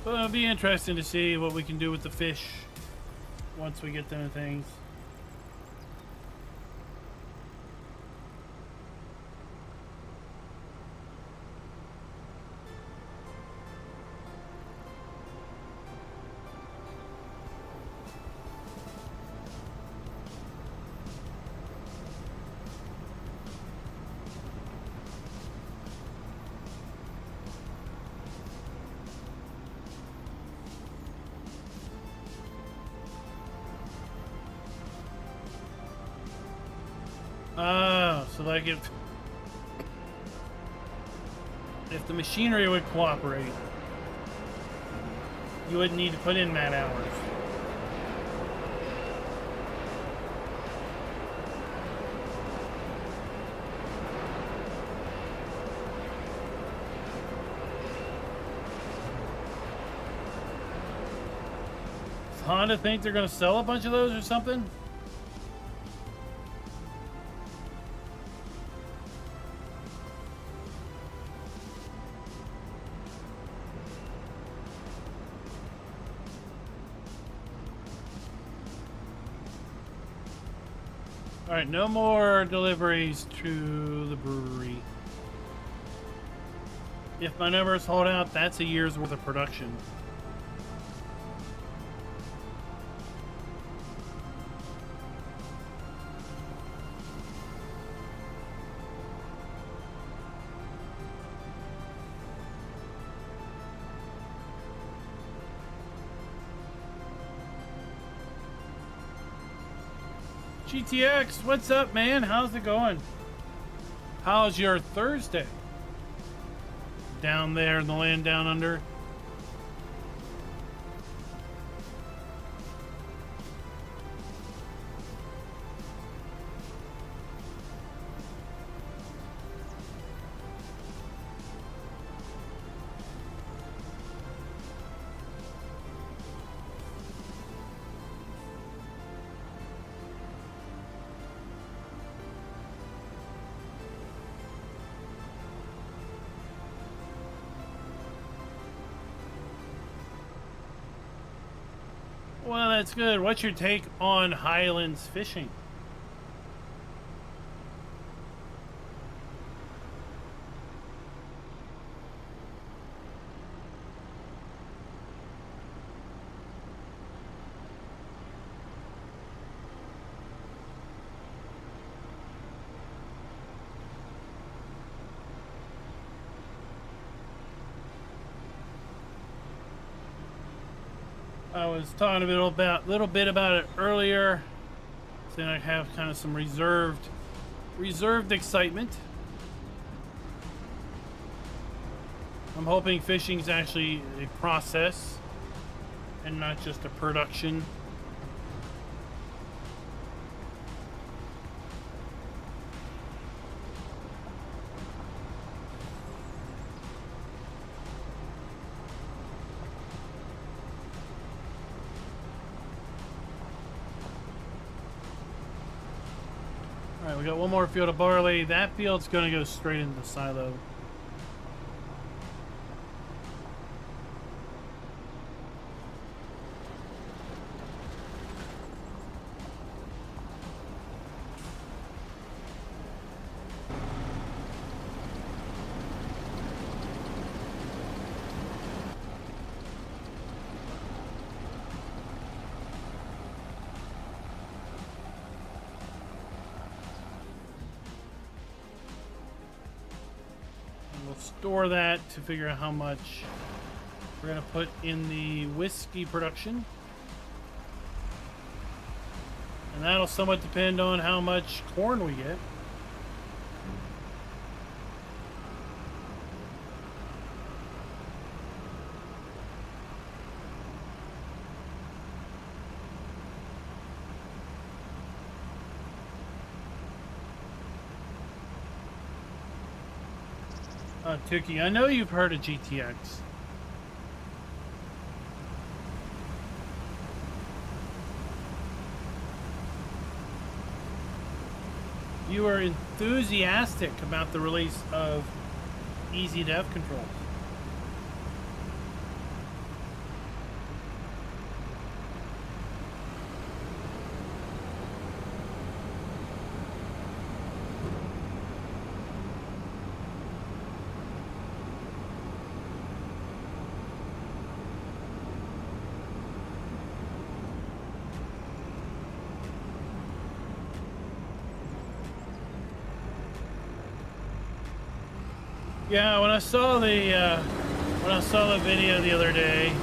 So it'll be interesting to see what we can do with the fish once we get them and things. So like if the machinery would cooperate, you wouldn't need to put in man hours. Does Honda think they're going to sell a bunch of those or something? All right, no more deliveries to the brewery. If my numbers hold out, that's a year's worth of production. GTX, what's up, man? How's it going? How's your Thursday? Down there in the land down under? Well, that's good. What's your take on Highlands fishing? I was talking a little bit about it earlier. So I have kind of some reserved excitement. I'm hoping fishing is actually a process and not just a production. We got one more field of barley. That field's going to go straight into the silo. Store that to figure out how much we're going to put in the whiskey production. And that'll somewhat depend on how much corn we get. Tuki, I know you've heard of GTX. You were enthusiastic about the release of Easy Dev Controls. Yeah, when I saw the video the other day,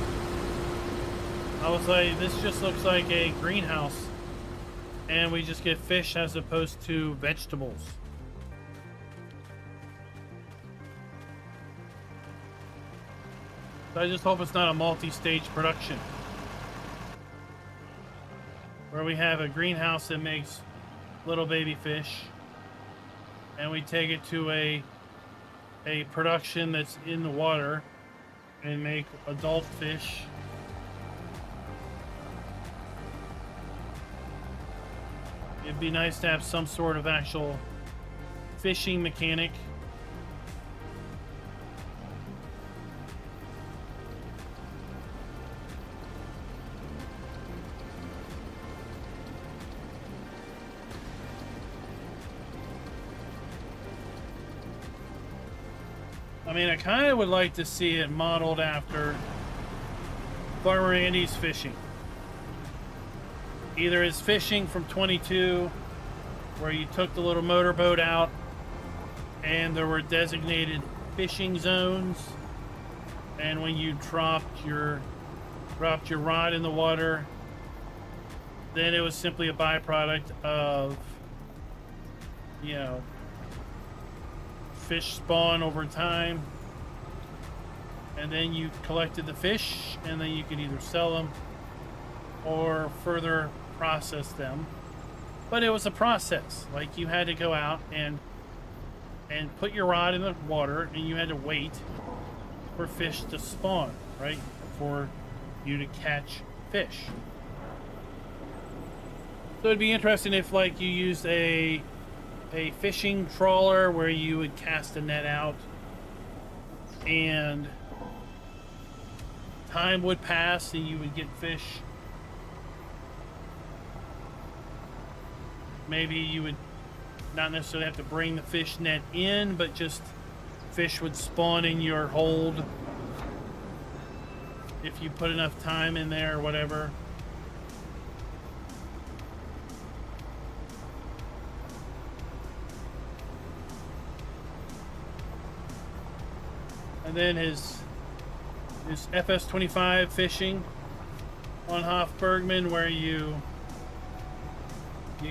I was like, this just looks like a greenhouse, and we just get fish as opposed to vegetables. So I just hope it's not a multi-stage production where we have a greenhouse that makes little baby fish, and we take it to a production that's in the water and make adult fish. It'd be nice to have some sort of actual fishing mechanic. mean, I kind of would like to see it modeled after Farmer Andy's fishing. Either his fishing from 22, where you took the little motorboat out and there were designated fishing zones, and when you dropped your rod in the water, then it was simply a byproduct of, you know, fish spawn over time, and then you collected the fish and then you could either sell them or further process them. But it was a process. Like, you had to go out and put your rod in the water, and you had to wait for fish to spawn, right? For you to catch fish. So it'd be interesting if, like, you used a fishing trawler where you would cast a net out and time would pass and you would get fish. Maybe you would not necessarily have to bring the fish net in, but just fish would spawn in your hold if you put enough time in there or whatever. And then his FS25 fishing on Hofbergman, where you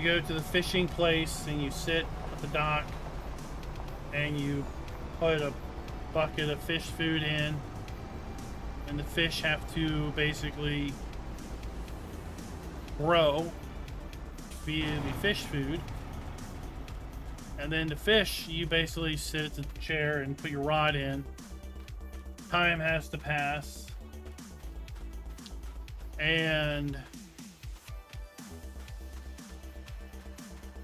go to the fishing place and you sit at the dock and you put a bucket of fish food in, and the fish have to basically grow via the fish food. And then the fish, you basically sit at the chair and put your rod in. Time has to pass, and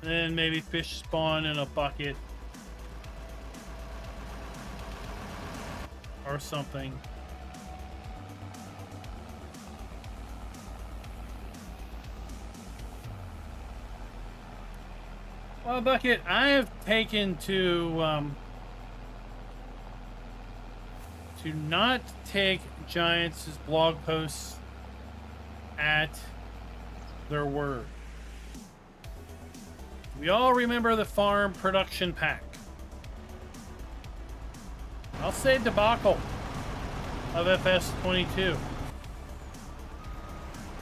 then maybe fish spawn in a bucket or something. Well, Bucket, I have taken to not take Giants' blog posts at their word. We all remember the farm production pack. I'll say debacle of FS22,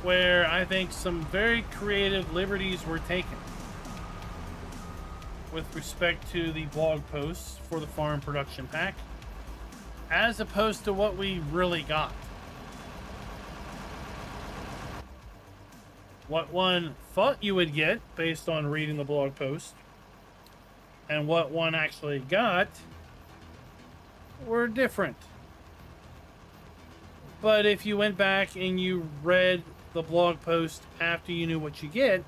where I think some very creative liberties were taken with respect to the blog posts for the farm production pack, as opposed to what we really got. What one thought you would get based on reading the blog post and what one actually got were different. But if you went back and you read the blog post after you knew what you get,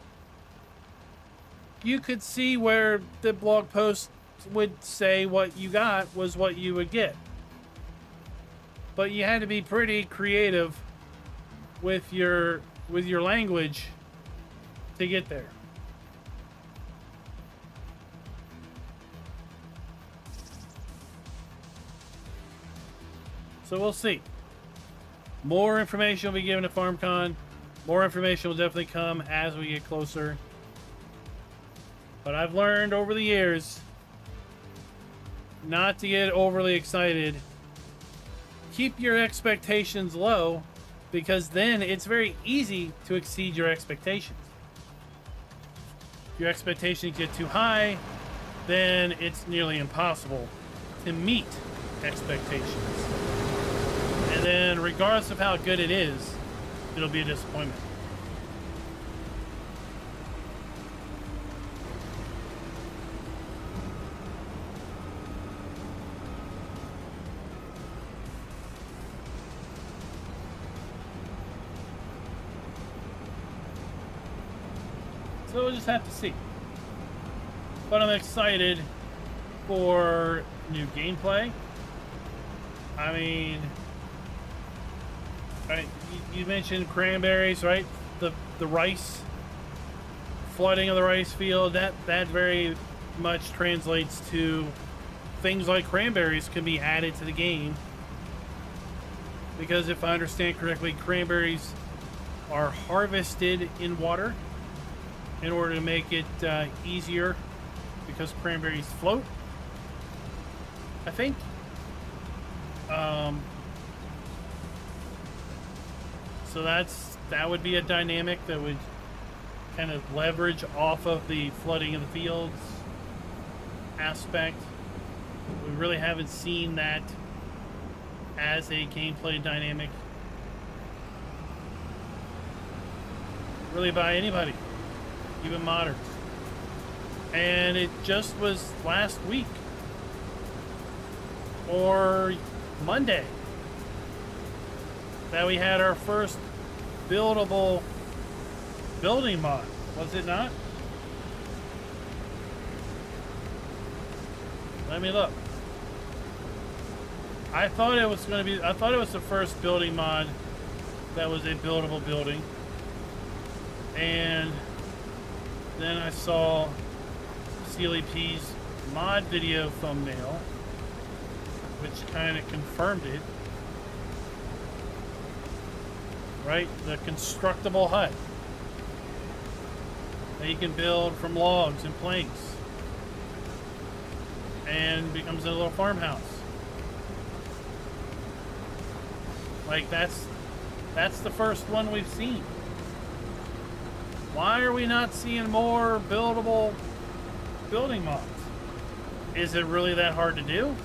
you could see where the blog post would say what you got was what you would get. But you had to be pretty creative with your language to get there. So we'll see. More information will be given at FarmCon. More information will definitely come as we get closer. But I've learned over the years not to get overly excited. Keep your expectations low, because then it's very easy to exceed your expectations. If your expectations get too high, then it's nearly impossible to meet expectations. And then, regardless of how good it is, it'll be a disappointment. So we'll just have to see. But I'm excited for new gameplay. I mean, right, you mentioned cranberries, right? The rice, flooding of the rice field, that very much translates to things like cranberries can be added to the game. Because if I understand correctly, cranberries are harvested in water in order to make it easier, because cranberries float, I think. So that would be a dynamic that would kind of leverage off of the flooding of the fields aspect. We really haven't seen that as a gameplay dynamic really by anybody, even modders. And it just was last week or Monday that we had our first buildable building mod, was it not? Let me look. I thought it was the first building mod that was a buildable building. And then I saw Sealy P's mod video thumbnail, which kind of confirmed it. Right? The constructible hut that you can build from logs and planks and becomes a little farmhouse. Like, that's the first one we've seen. Why are we not seeing more buildable building mods? Is it really that hard to do?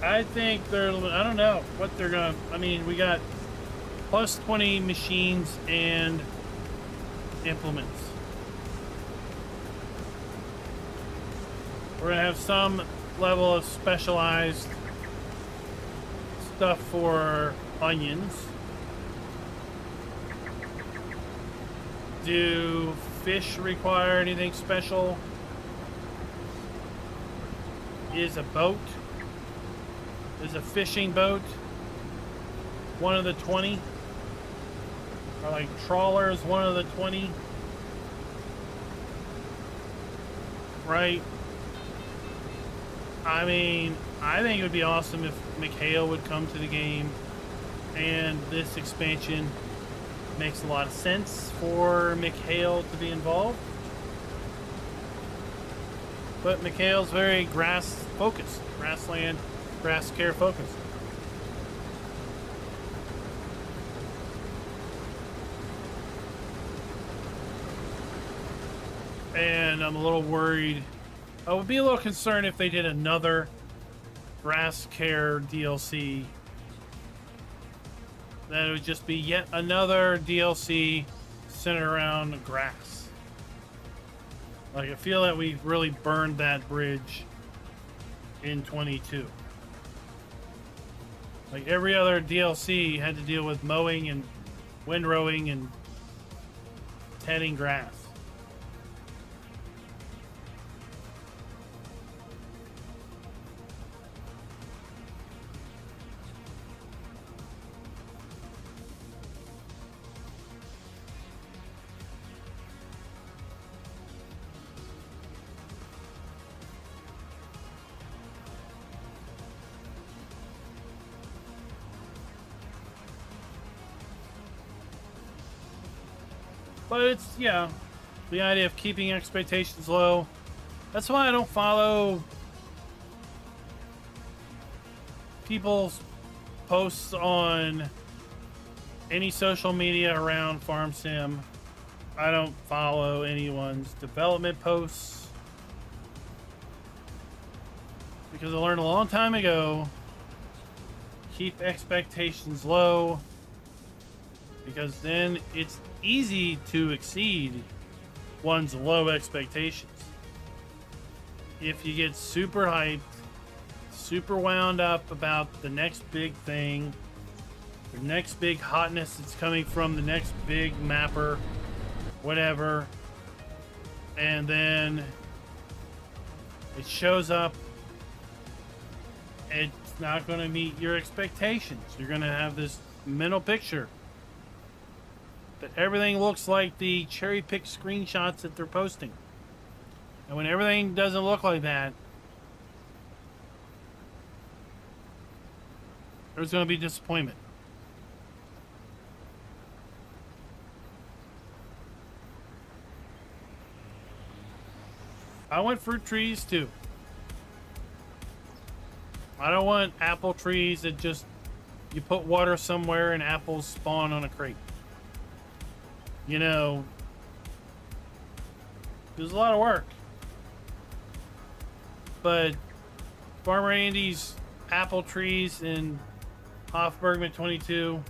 I think they're, I don't know what they're gonna, I mean, we got plus 20 machines and implements. We're gonna have some level of specialized stuff for onions. Do fish require anything special? Is a boat, is a fishing boat one of the 20? Or like trawlers one of the 20? Right? I mean, I think it would be awesome if McHale would come to the game, and this expansion makes a lot of sense for McHale to be involved. But McHale's very grass focused, grassland, grass care focused. And I'm a little worried. I would be a little concerned if they did another grass care DLC. That it would just be yet another DLC centered around grass. Like, I feel that we've really burned that bridge in 22. Like, every other DLC had to deal with mowing and windrowing and tending grass. But it's, yeah, the idea of keeping expectations low. That's why I don't follow people's posts on any social media around Farm Sim. I don't follow anyone's development posts, because I learned a long time ago, keep expectations low, because then it's easy to exceed one's low expectations. If you get super hyped, super wound up about the next big thing, the next big hotness that's coming from the next big mapper, whatever, and then it shows up, it's not going to meet your expectations. You're going to have this mental picture that everything looks like the cherry-picked screenshots that they're posting. And when everything doesn't look like that, there's going to be disappointment. I want fruit trees too. I don't want apple trees that just, you put water somewhere and apples spawn on a crate. You know, there's a lot of work. But Farmer Andy's apple trees in Hofbergman 22,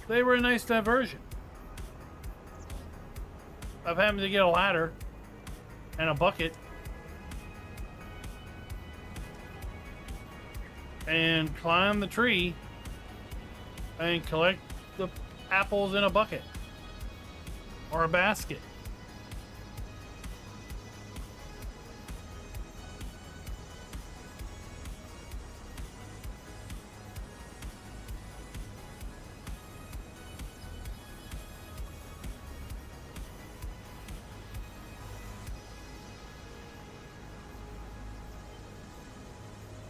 they were a nice diversion of having to get a ladder and a bucket and climb the tree and collect the apples in a bucket or a basket.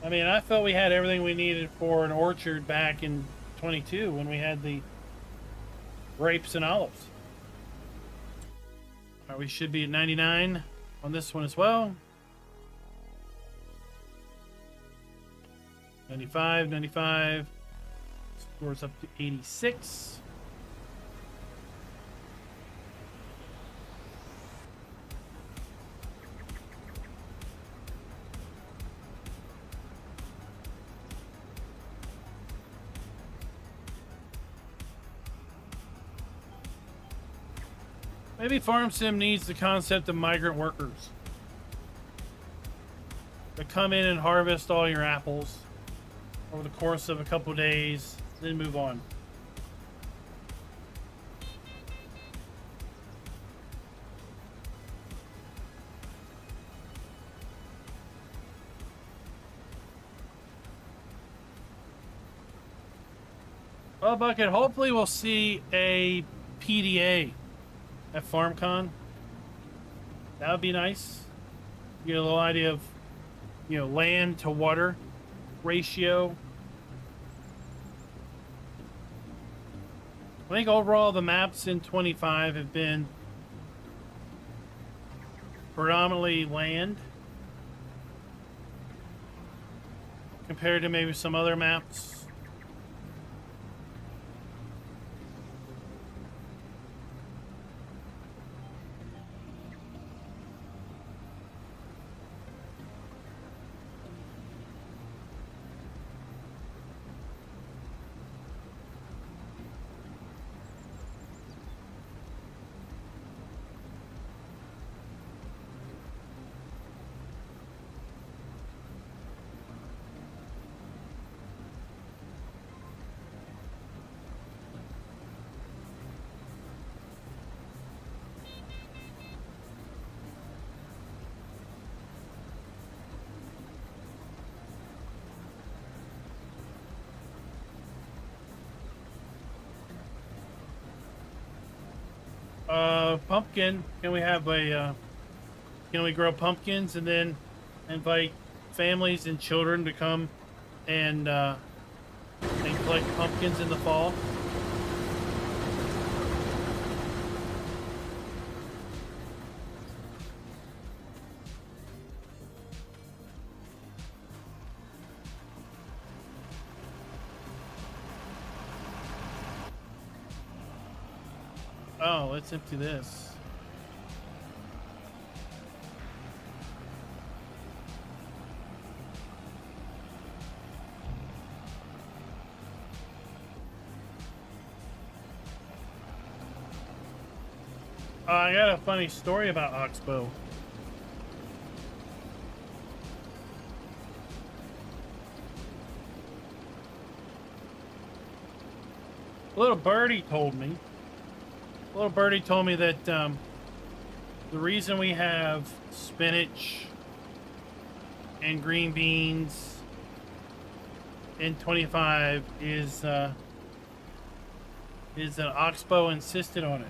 I mean, I felt we had everything we needed for an orchard back in 22 when we had the grapes and olives. All right, we should be at 99 on this one as well. 95, 95. Scores up to 86. Maybe Farm Sim needs the concept of migrant workers to come in and harvest all your apples over the course of a couple days, then move on. Well, Bucket, hopefully we'll see a PDA at FarmCon. That would be nice. Get a little idea of, you know, land to water ratio. I think overall the maps in 25 have been predominantly land compared to maybe some other maps. Pumpkin. Can we have a? Can we grow pumpkins and then invite families and children to come and collect pumpkins in the fall? Oh, let's empty this. I got a funny story about Oxbow. Little birdie told me that the reason we have spinach and green beans in 25 is that Oxbow insisted on it.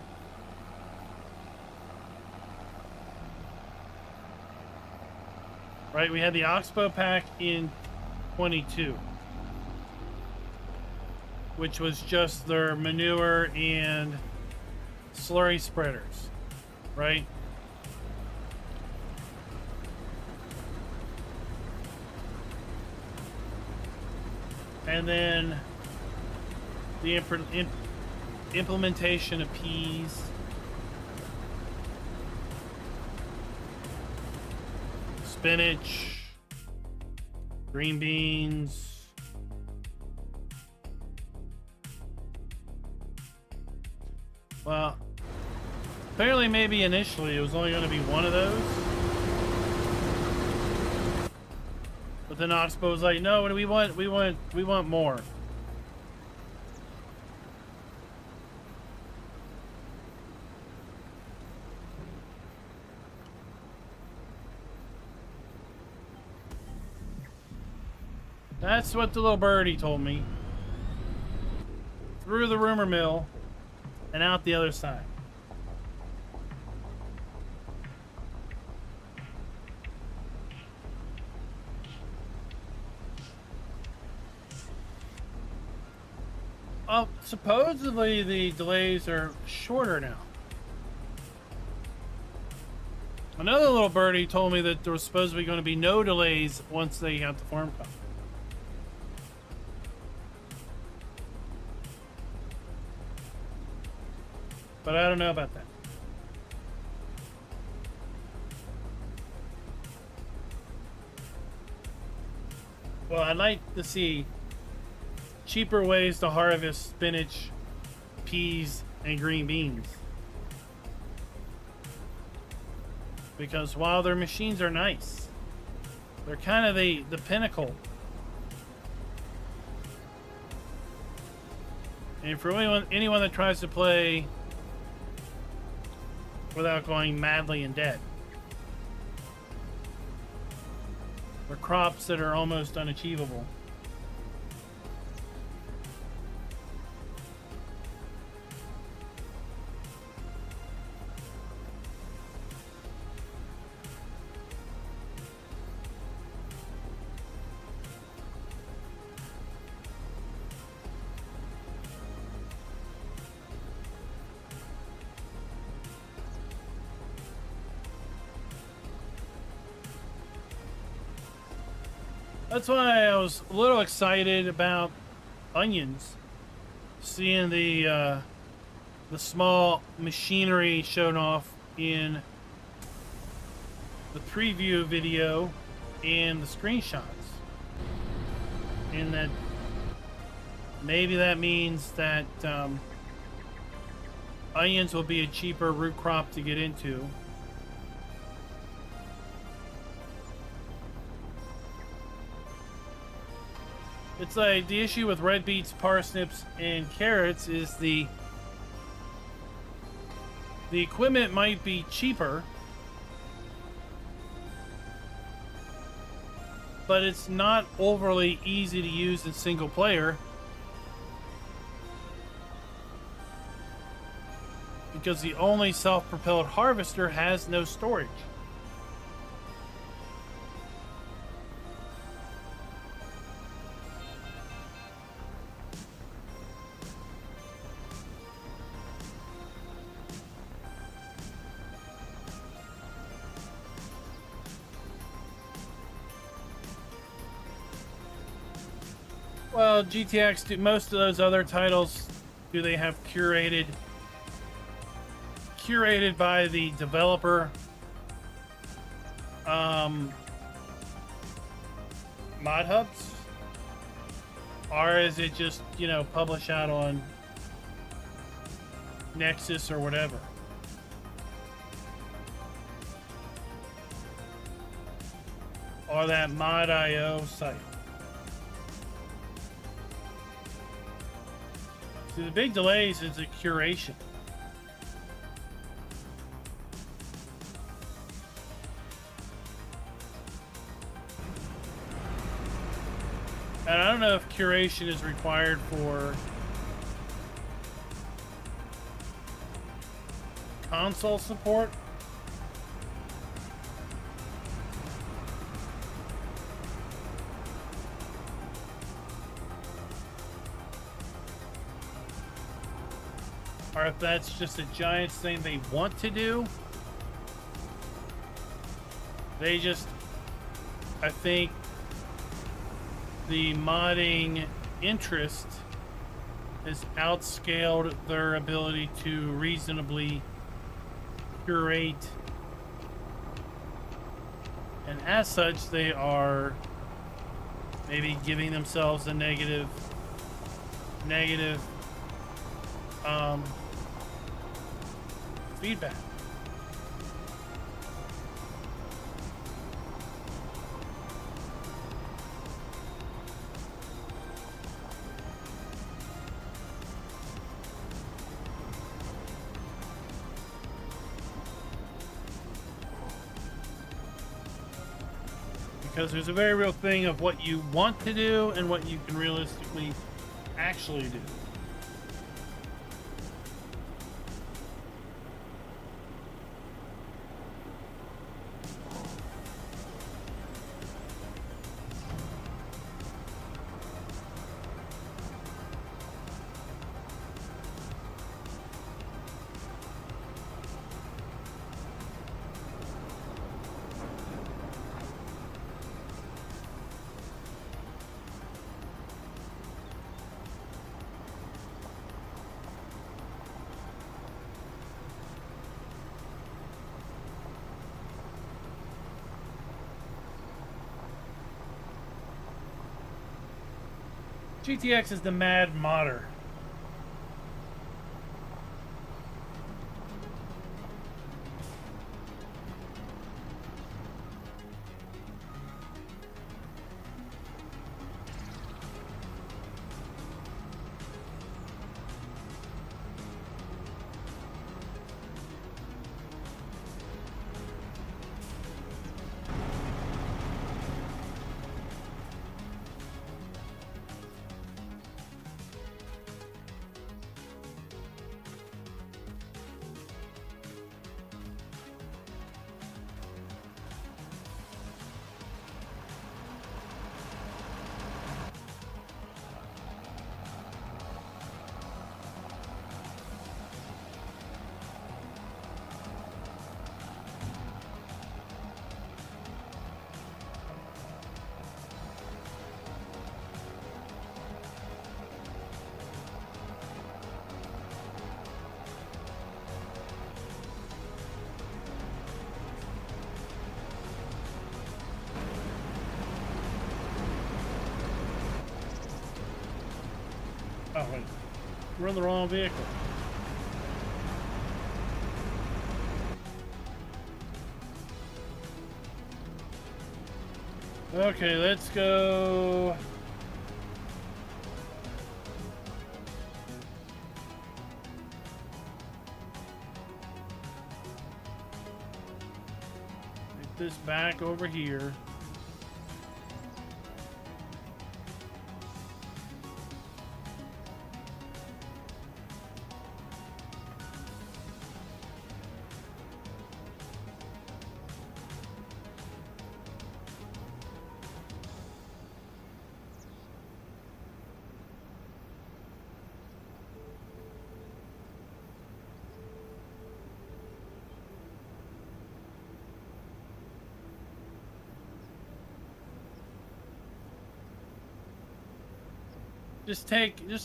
Right, we had the Oxbow pack in 22, which was just their manure and slurry spreaders, right? And then the implementation of peas, spinach, green beans, well, apparently maybe initially it was only going to be one of those, but then Oxbow was like, no, what do we want? We want more. That's what the little birdie told me. Through the rumor mill and out the other side. Oh, supposedly the delays are shorter now. Another little birdie told me that there was supposed to be going to be no delays once they got the farm cut. But I don't know about that. Well, I'd like to see cheaper ways to harvest spinach, peas, and green beans. Because while their machines are nice, they're kind of the pinnacle. And for anyone that tries to play without going madly in debt, for crops that are almost unachievable. That's why I was a little excited about onions, seeing the small machinery shown off in the preview video and the screenshots, and that maybe that means that onions will be a cheaper root crop to get into. It's like the issue with red beets, parsnips, and carrots is the equipment might be cheaper, but it's not overly easy to use in single player because the only self-propelled harvester has no storage. Well, GTX, do most of those other titles, do they have curated by the developer mod hubs? Or is it just, you know, publish out on Nexus or whatever? or that mod.io site. See, the big delays is the curation. And I don't know if curation is required for console support. Or if that's just a Giants thing they want to do. They just, I think, the modding interest has outscaled their ability to reasonably curate, and as such they are maybe giving themselves a negative feedback. Because there's a very real thing of what you want to do and what you can realistically actually do. GTX is the mad modder. Oh, wait. We're in the wrong vehicle. Okay, let's go. Take this back over here. Just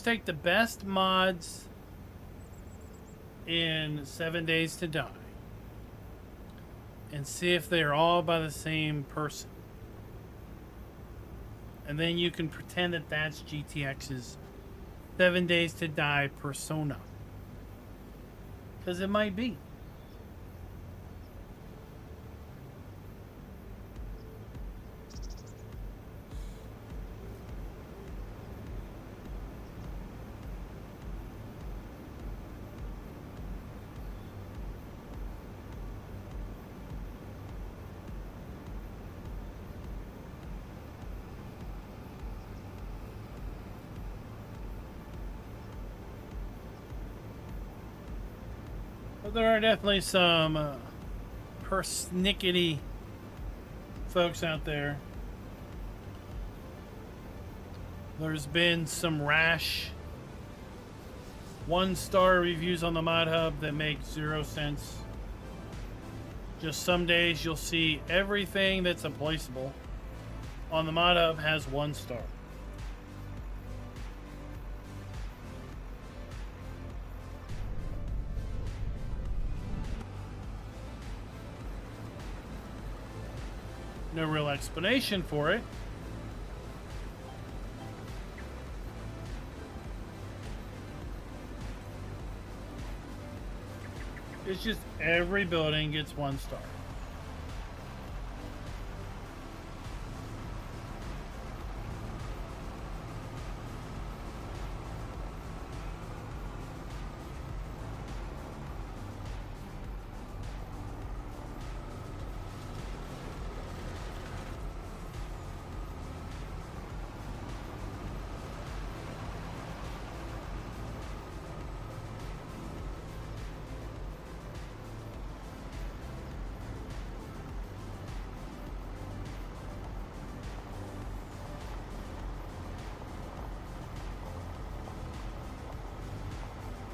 take the best mods in 7 Days to Die and see if they're all by the same person. And then you can pretend that that's GTX's 7 Days to Die persona. Because it might be. there are definitely some persnickety folks out there. There's been some rash 1-star reviews on the Mod Hub that make 0 sense. Just some days you'll see everything that's unplaceable on the Mod Hub has 1 star. No real explanation for it. It's just every building gets 1 star.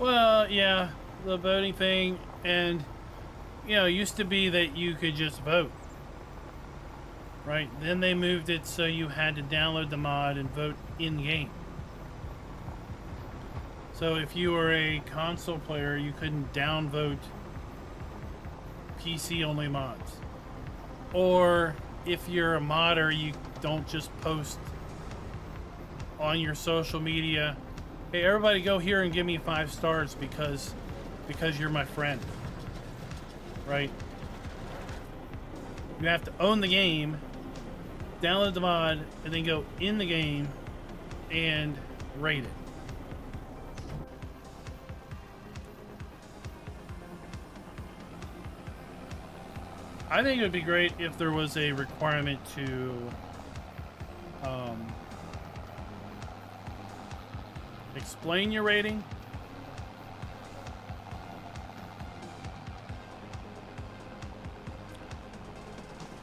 Well, yeah, the voting thing, and, you know, it used to be that you could just vote, right? Then they moved it so you had to download the mod and vote in-game. So if you were a console player, you couldn't downvote PC-only mods. Or if you're a modder, you don't just post on your social media, hey, everybody go here and give me 5 stars because you're my friend, right? You have to own the game, download the mod, and then go in the game and rate it. I think it would be great if there was a requirement to explain your rating.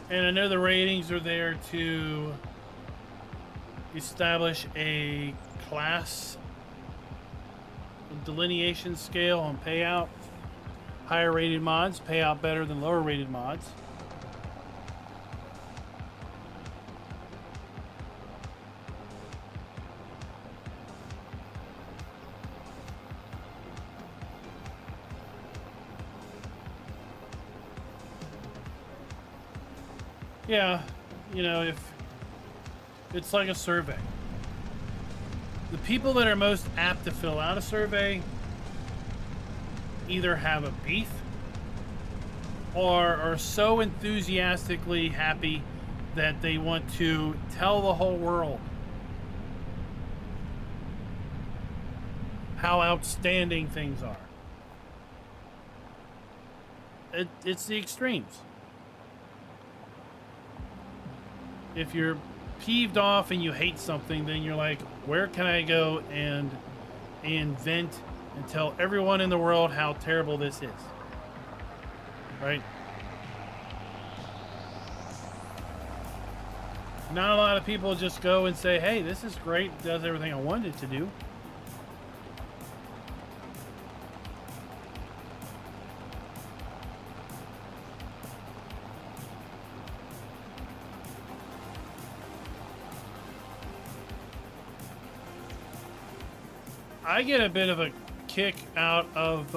And I know the ratings are there to establish a class delineation scale on payout. Higher rated mods pay out better than lower rated mods. Yeah, you know, if it's like a survey. The people that are most apt to fill out a survey either have a beef or are so enthusiastically happy that they want to tell the whole world how outstanding things are. It's the extremes. If you're peeved off and you hate something, then you're like, where can I go and vent and tell everyone in the world how terrible this is? Right? Not a lot of people just go and say, hey, this is great, does everything I wanted it to do. I get a bit of a kick out of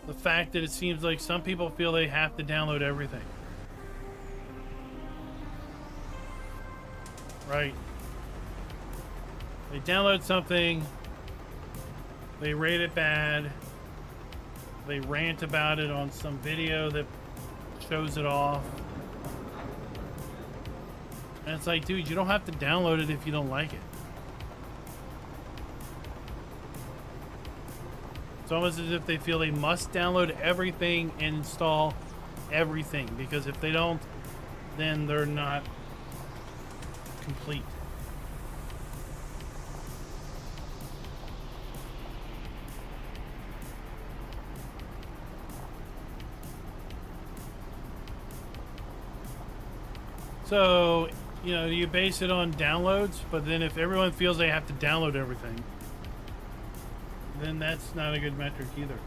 the fact that it seems like some people feel they have to download everything. Right? They download something, they rate it bad, they rant about it on some video that shows it off. And it's like, dude, you don't have to download it if you don't like it. It's almost as if they feel they must download everything and install everything, because if they don't, then they're not complete. So, you know, you base it on downloads, but then if everyone feels they have to download everything, then that's not a good metric either.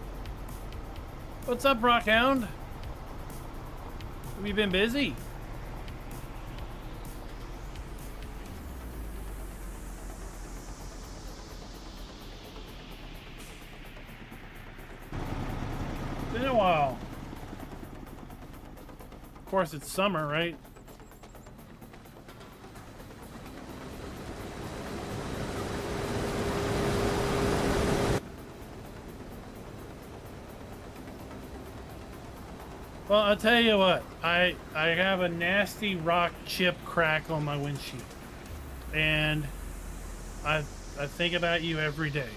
What's up, Rockhound? Have you been busy? Been a while. Of course, it's summer, right? Well, I'll tell you what. I have a nasty rock chip crack on my windshield, and I think about you every day.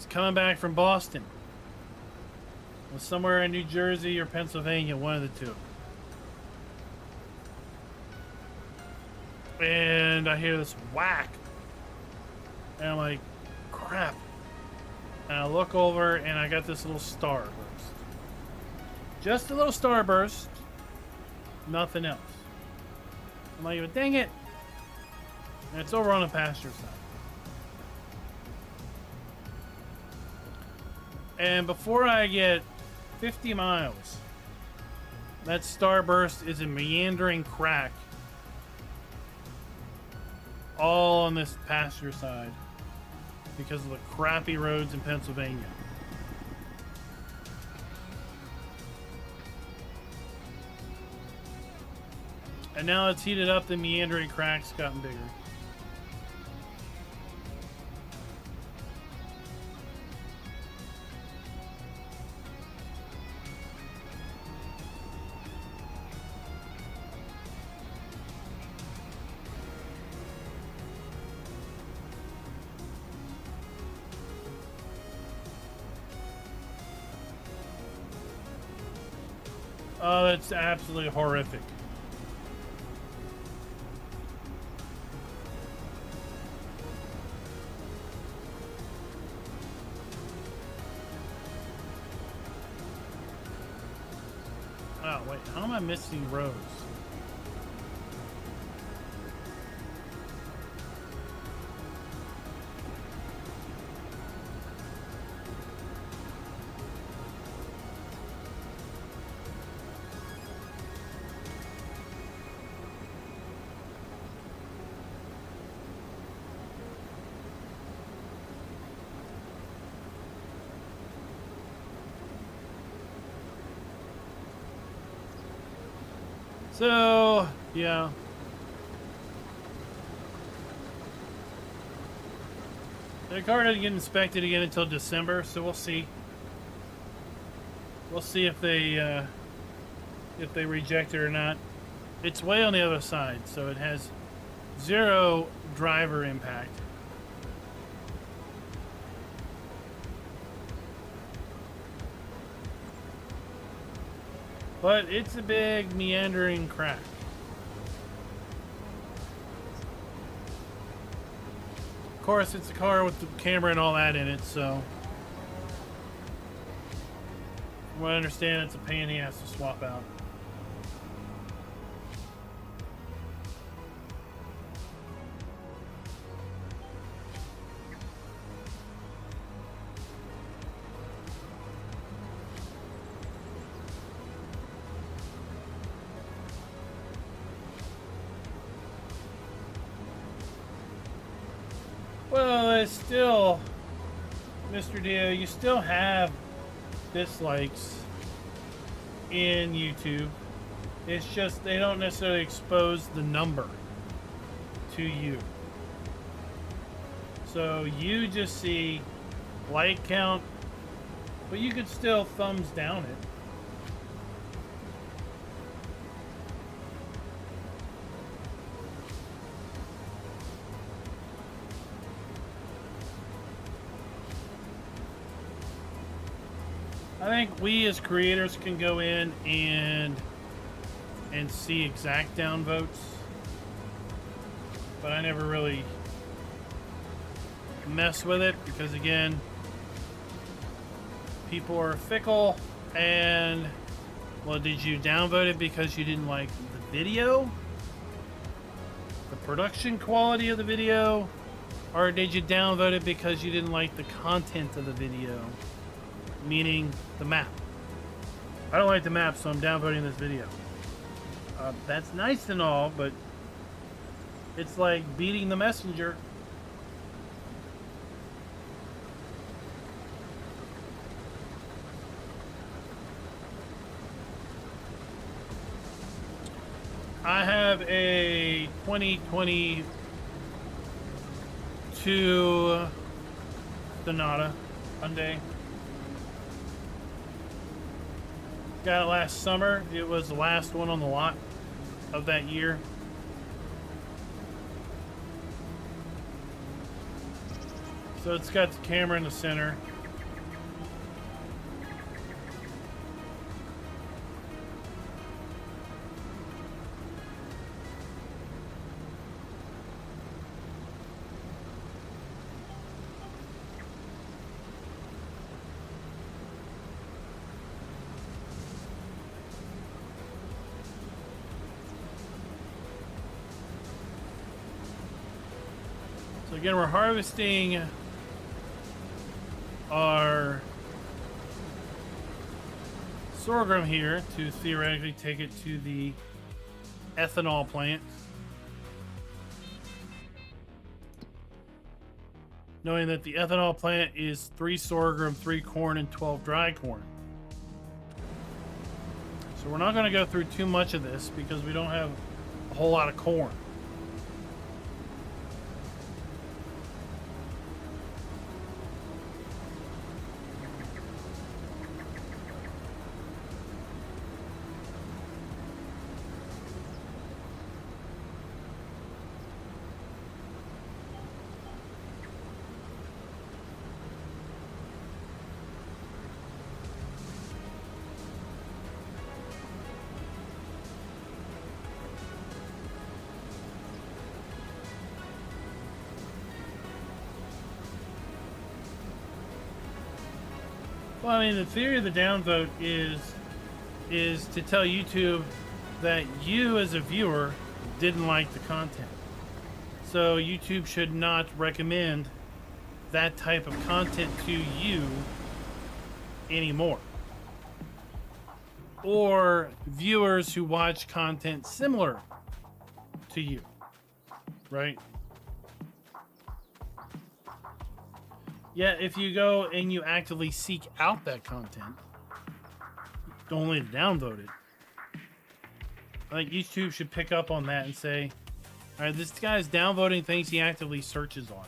Coming back from Boston. Was somewhere in New Jersey or Pennsylvania, one of the two. And I hear this whack. And I'm like, crap. And I look over and I got this little starburst. Just a little starburst. Nothing else. I'm like, but dang it. And it's over on the pasture side. And before I get 50 miles, that starburst is a meandering crack all on this pasture side because of the crappy roads in Pennsylvania. And now it's heated up, the meandering crack's gotten bigger. Oh, that's absolutely horrific. Oh, wait, how am I missing rows? So, yeah. The car doesn't get inspected again until December, so we'll see. We'll see if they reject it or not. It's way on the other side, so it has zero driver impact. But it's a big meandering crack. Of course, it's a car with the camera and all that in it, so from what I understand, it's a pain in the ass to swap out. Well, it's still, Mr. Dio, you still have dislikes in YouTube. It's just they don't necessarily expose the number to you. So you just see like count, but you could still thumbs down it. I think we as creators can go in and see exact downvotes, but I never really mess with it because, again, people are fickle and Well, did you downvote it because you didn't like the video? The production quality of the video? Or did you downvote it because you didn't like the content of the video? Meaning the map. I don't like the map, so I'm downvoting this video. That's nice and all, but it's like beating the messenger. I have a 2022 Sonata Hyundai. Got it last summer. It was the last one on the lot of that year. So it's got the camera in the center. So again, we're harvesting our sorghum here to theoretically take it to the ethanol plant. Knowing that the ethanol plant is 3 sorghum, 3 corn, and 12 dry corn. So we're not going to go through too much of this because we don't have a whole lot of corn. Well, I mean, the theory of the downvote is to tell YouTube that you as a viewer didn't like the content. So YouTube should not recommend that type of content to you anymore. Or viewers who watch content similar to you, right? Yeah, if you go and you actively seek out that content, don't let it downvote it. Like, YouTube should pick up on that and say, all right, this guy's downvoting things he actively searches on.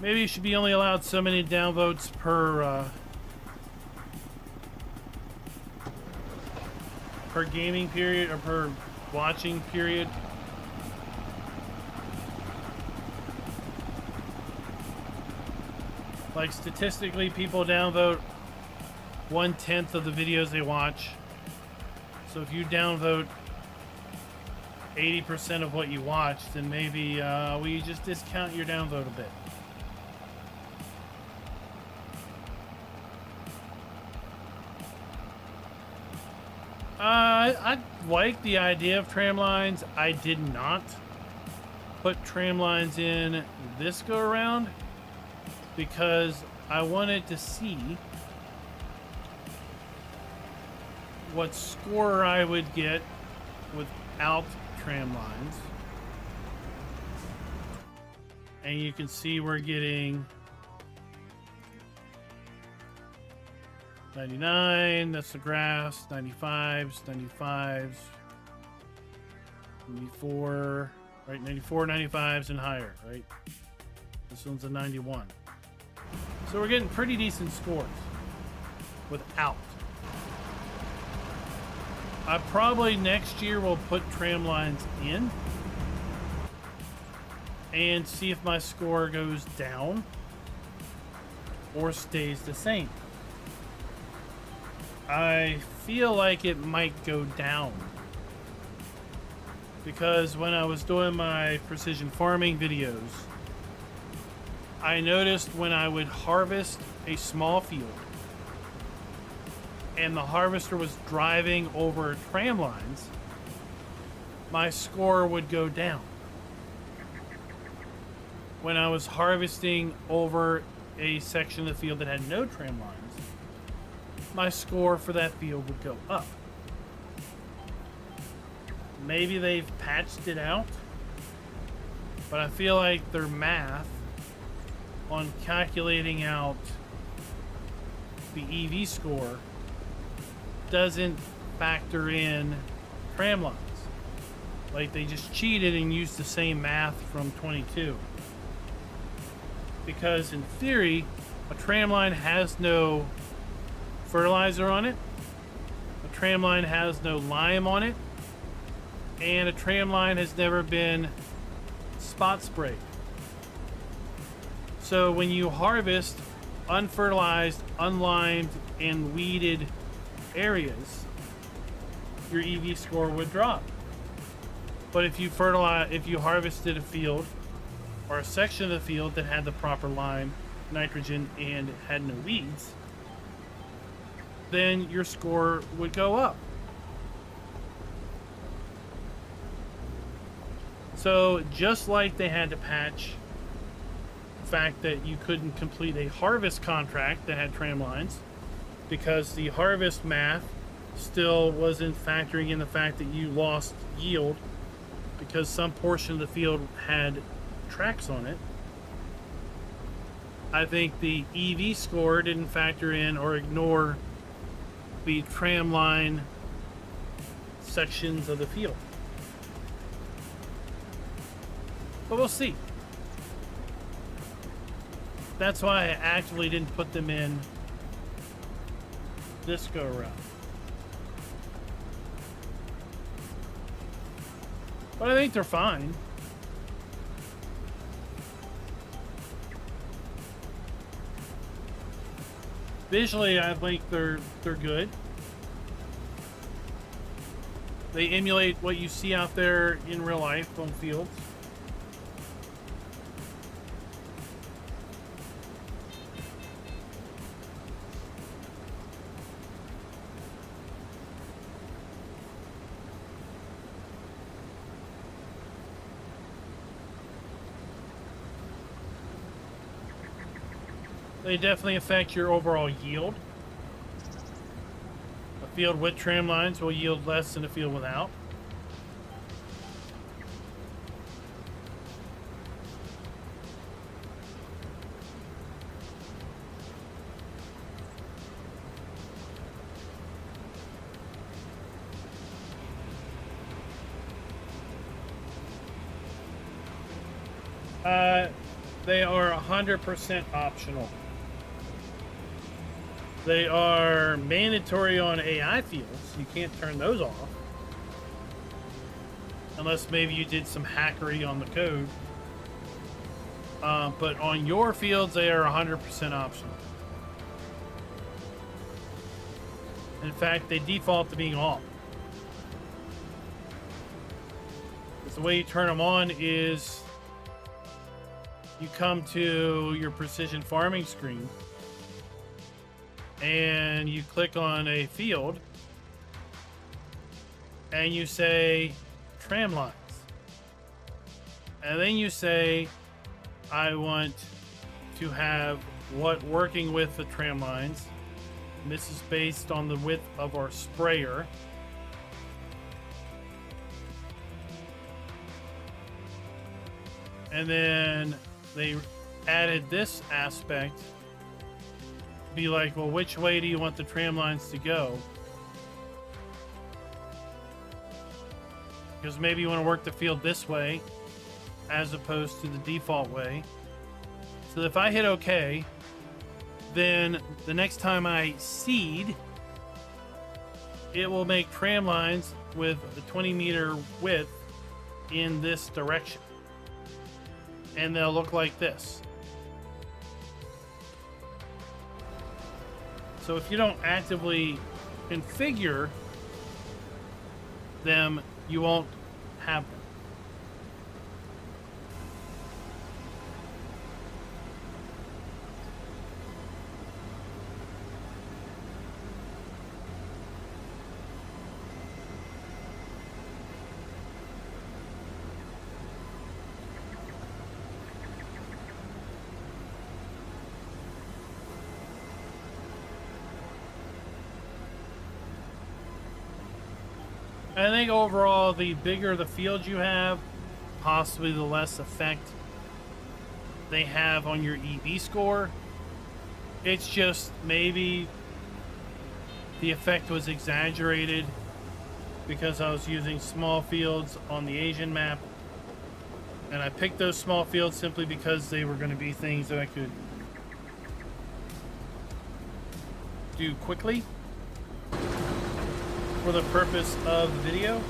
Maybe you should be only allowed so many downvotes per gaming period or per watching period. Like, statistically, people downvote 1/10 of the videos they watch. So if you downvote 80% of what you watch, then maybe we just discount your downvote a bit. I like the idea of tram lines. I did not put tram lines in this go around because I wanted to see what score I would get without tram lines. And you can see we're getting 99, that's the grass, 95s, 94, right? 94, 95s and higher, right? This one's a 91. So we're getting pretty decent scores without. I probably next year will put tram lines in and see if my score goes down or stays the same. I feel like it might go down because when I was doing my precision farming videos, I noticed when I would harvest a small field and the harvester was driving over tram lines, my score would go down. When I was harvesting over a section of the field that had no tram lines, my score for that field would go up. Maybe they've patched it out, but I feel like their math on calculating out the EV score doesn't factor in tram lines. Like they just cheated and used the same math from 22. Because in theory, a tram line has no fertilizer on it, a tram line has no lime on it, and a tram line has never been spot sprayed. So when you harvest unfertilized, unlimed, and weeded areas, your EV score would drop. But if you harvested a field or a section of the field that had the proper lime, nitrogen, and had no weeds, then your score would go up. So just like they had to patch the fact that you couldn't complete a harvest contract that had tram lines because the harvest math still wasn't factoring in the fact that you lost yield because some portion of the field had tracks on it. I think the EV score didn't factor in or ignore the tram line sections of the field. But we'll see. That's why I actively didn't put them in this go around. But I think they're fine. Visually, I think they're good. They emulate what you see out there in real life on fields. They definitely affect your overall yield. A field with tram lines will yield less than a field without. They are 100% optional. They are mandatory on AI fields. You can't turn those off. Unless maybe you did some hackery on the code. But on your fields, they are 100% optional. In fact, they default to being off. The way you turn them on is you come to your precision farming screen and you click on a field and you say tram lines, and then you say I want to have what working with the tram lines, and this is based on the width of our sprayer. And then they added this aspect. Be like, well, which way do you want the tram lines to go? Because maybe you want to work the field this way as opposed to the default way. So if I hit OK, then the next time I seed, it will make tram lines with a 20-meter width in this direction. And they'll look like this. So if you don't actively configure them, you won't have them. I think overall, the bigger the field you have, possibly the less effect they have on your EV score. It's just maybe the effect was exaggerated because I was using small fields on the Asian map. And I picked those small fields simply because they were going to be things that I could do quickly for the purpose of the video.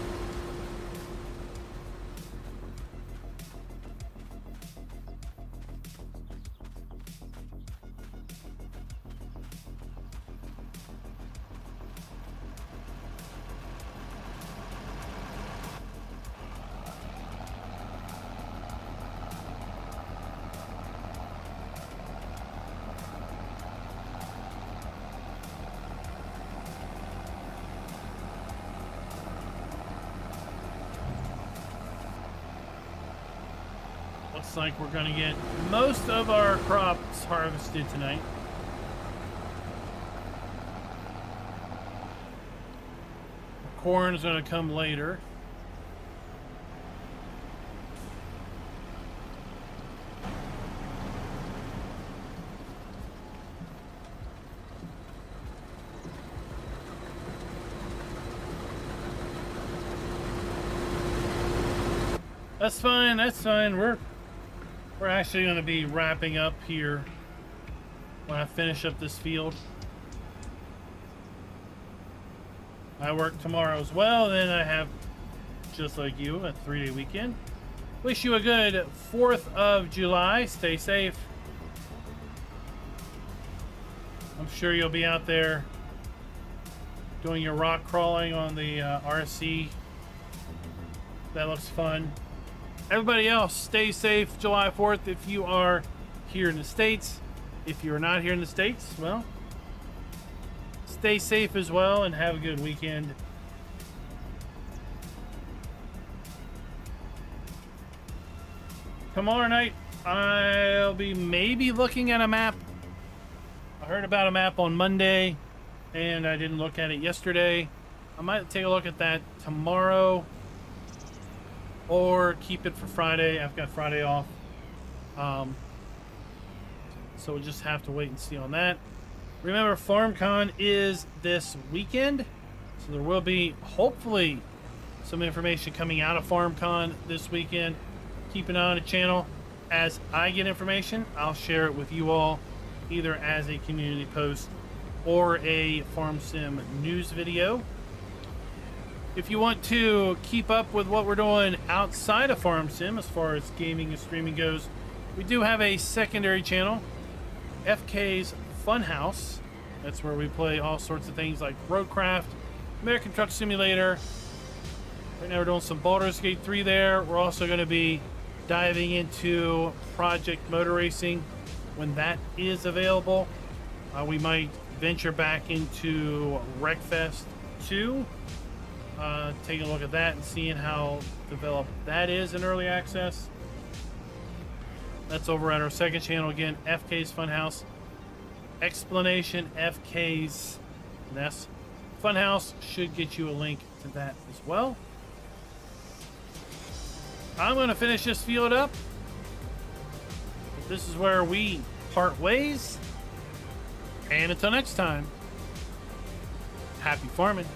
Looks like we're going to get most of our crops harvested tonight. Corn is going to come later. That's fine. That's fine. We're actually going to be wrapping up here when I finish up this field. I work tomorrow as well. Then I have, just like you, a 3-day weekend. Wish you a good 4th of July. Stay safe. I'm sure you'll be out there doing your rock crawling on the RC. That looks fun. Everybody else, stay safe July 4th if you are here in the States. If you're not here in the States, well, stay safe as well and have a good weekend. Tomorrow night, I'll be maybe looking at a map. I heard about a map on Monday, and I didn't look at it yesterday. I might take a look at that tomorrow. Or keep it for Friday. I've got Friday off. So we'll just have to wait and see on that. Remember, FarmCon is this weekend. So there will be, hopefully, some information coming out of FarmCon this weekend. Keep an eye on the channel. As I get information, I'll share it with you all, either as a community post or a Farm Sim news video. If you want to keep up with what we're doing outside of Farm Sim as far as gaming and streaming goes, we do have a secondary channel, FK's Funhouse. That's where we play all sorts of things like Roadcraft, American Truck Simulator. Right now we're doing some Baldur's Gate 3 there. We're also going to be diving into Project Motor Racing when that is available. We might venture back into Wreckfest 2. Taking a look at that and seeing how developed that is in early access. That's over at our second channel again, FK's Funhouse. Explanation FK's Nest. Funhouse should get you a link to that as well. I'm going to finish this field up. This is where we part ways. And until next time, happy farming.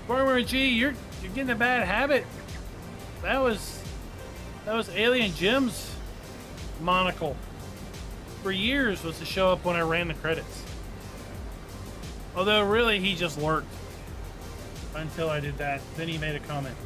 Farmer G, you're getting a bad habit. That was Alien Jim's monocle for years, was to show up when I ran the credits. Although really he just lurked until I did that. Then he made a comment.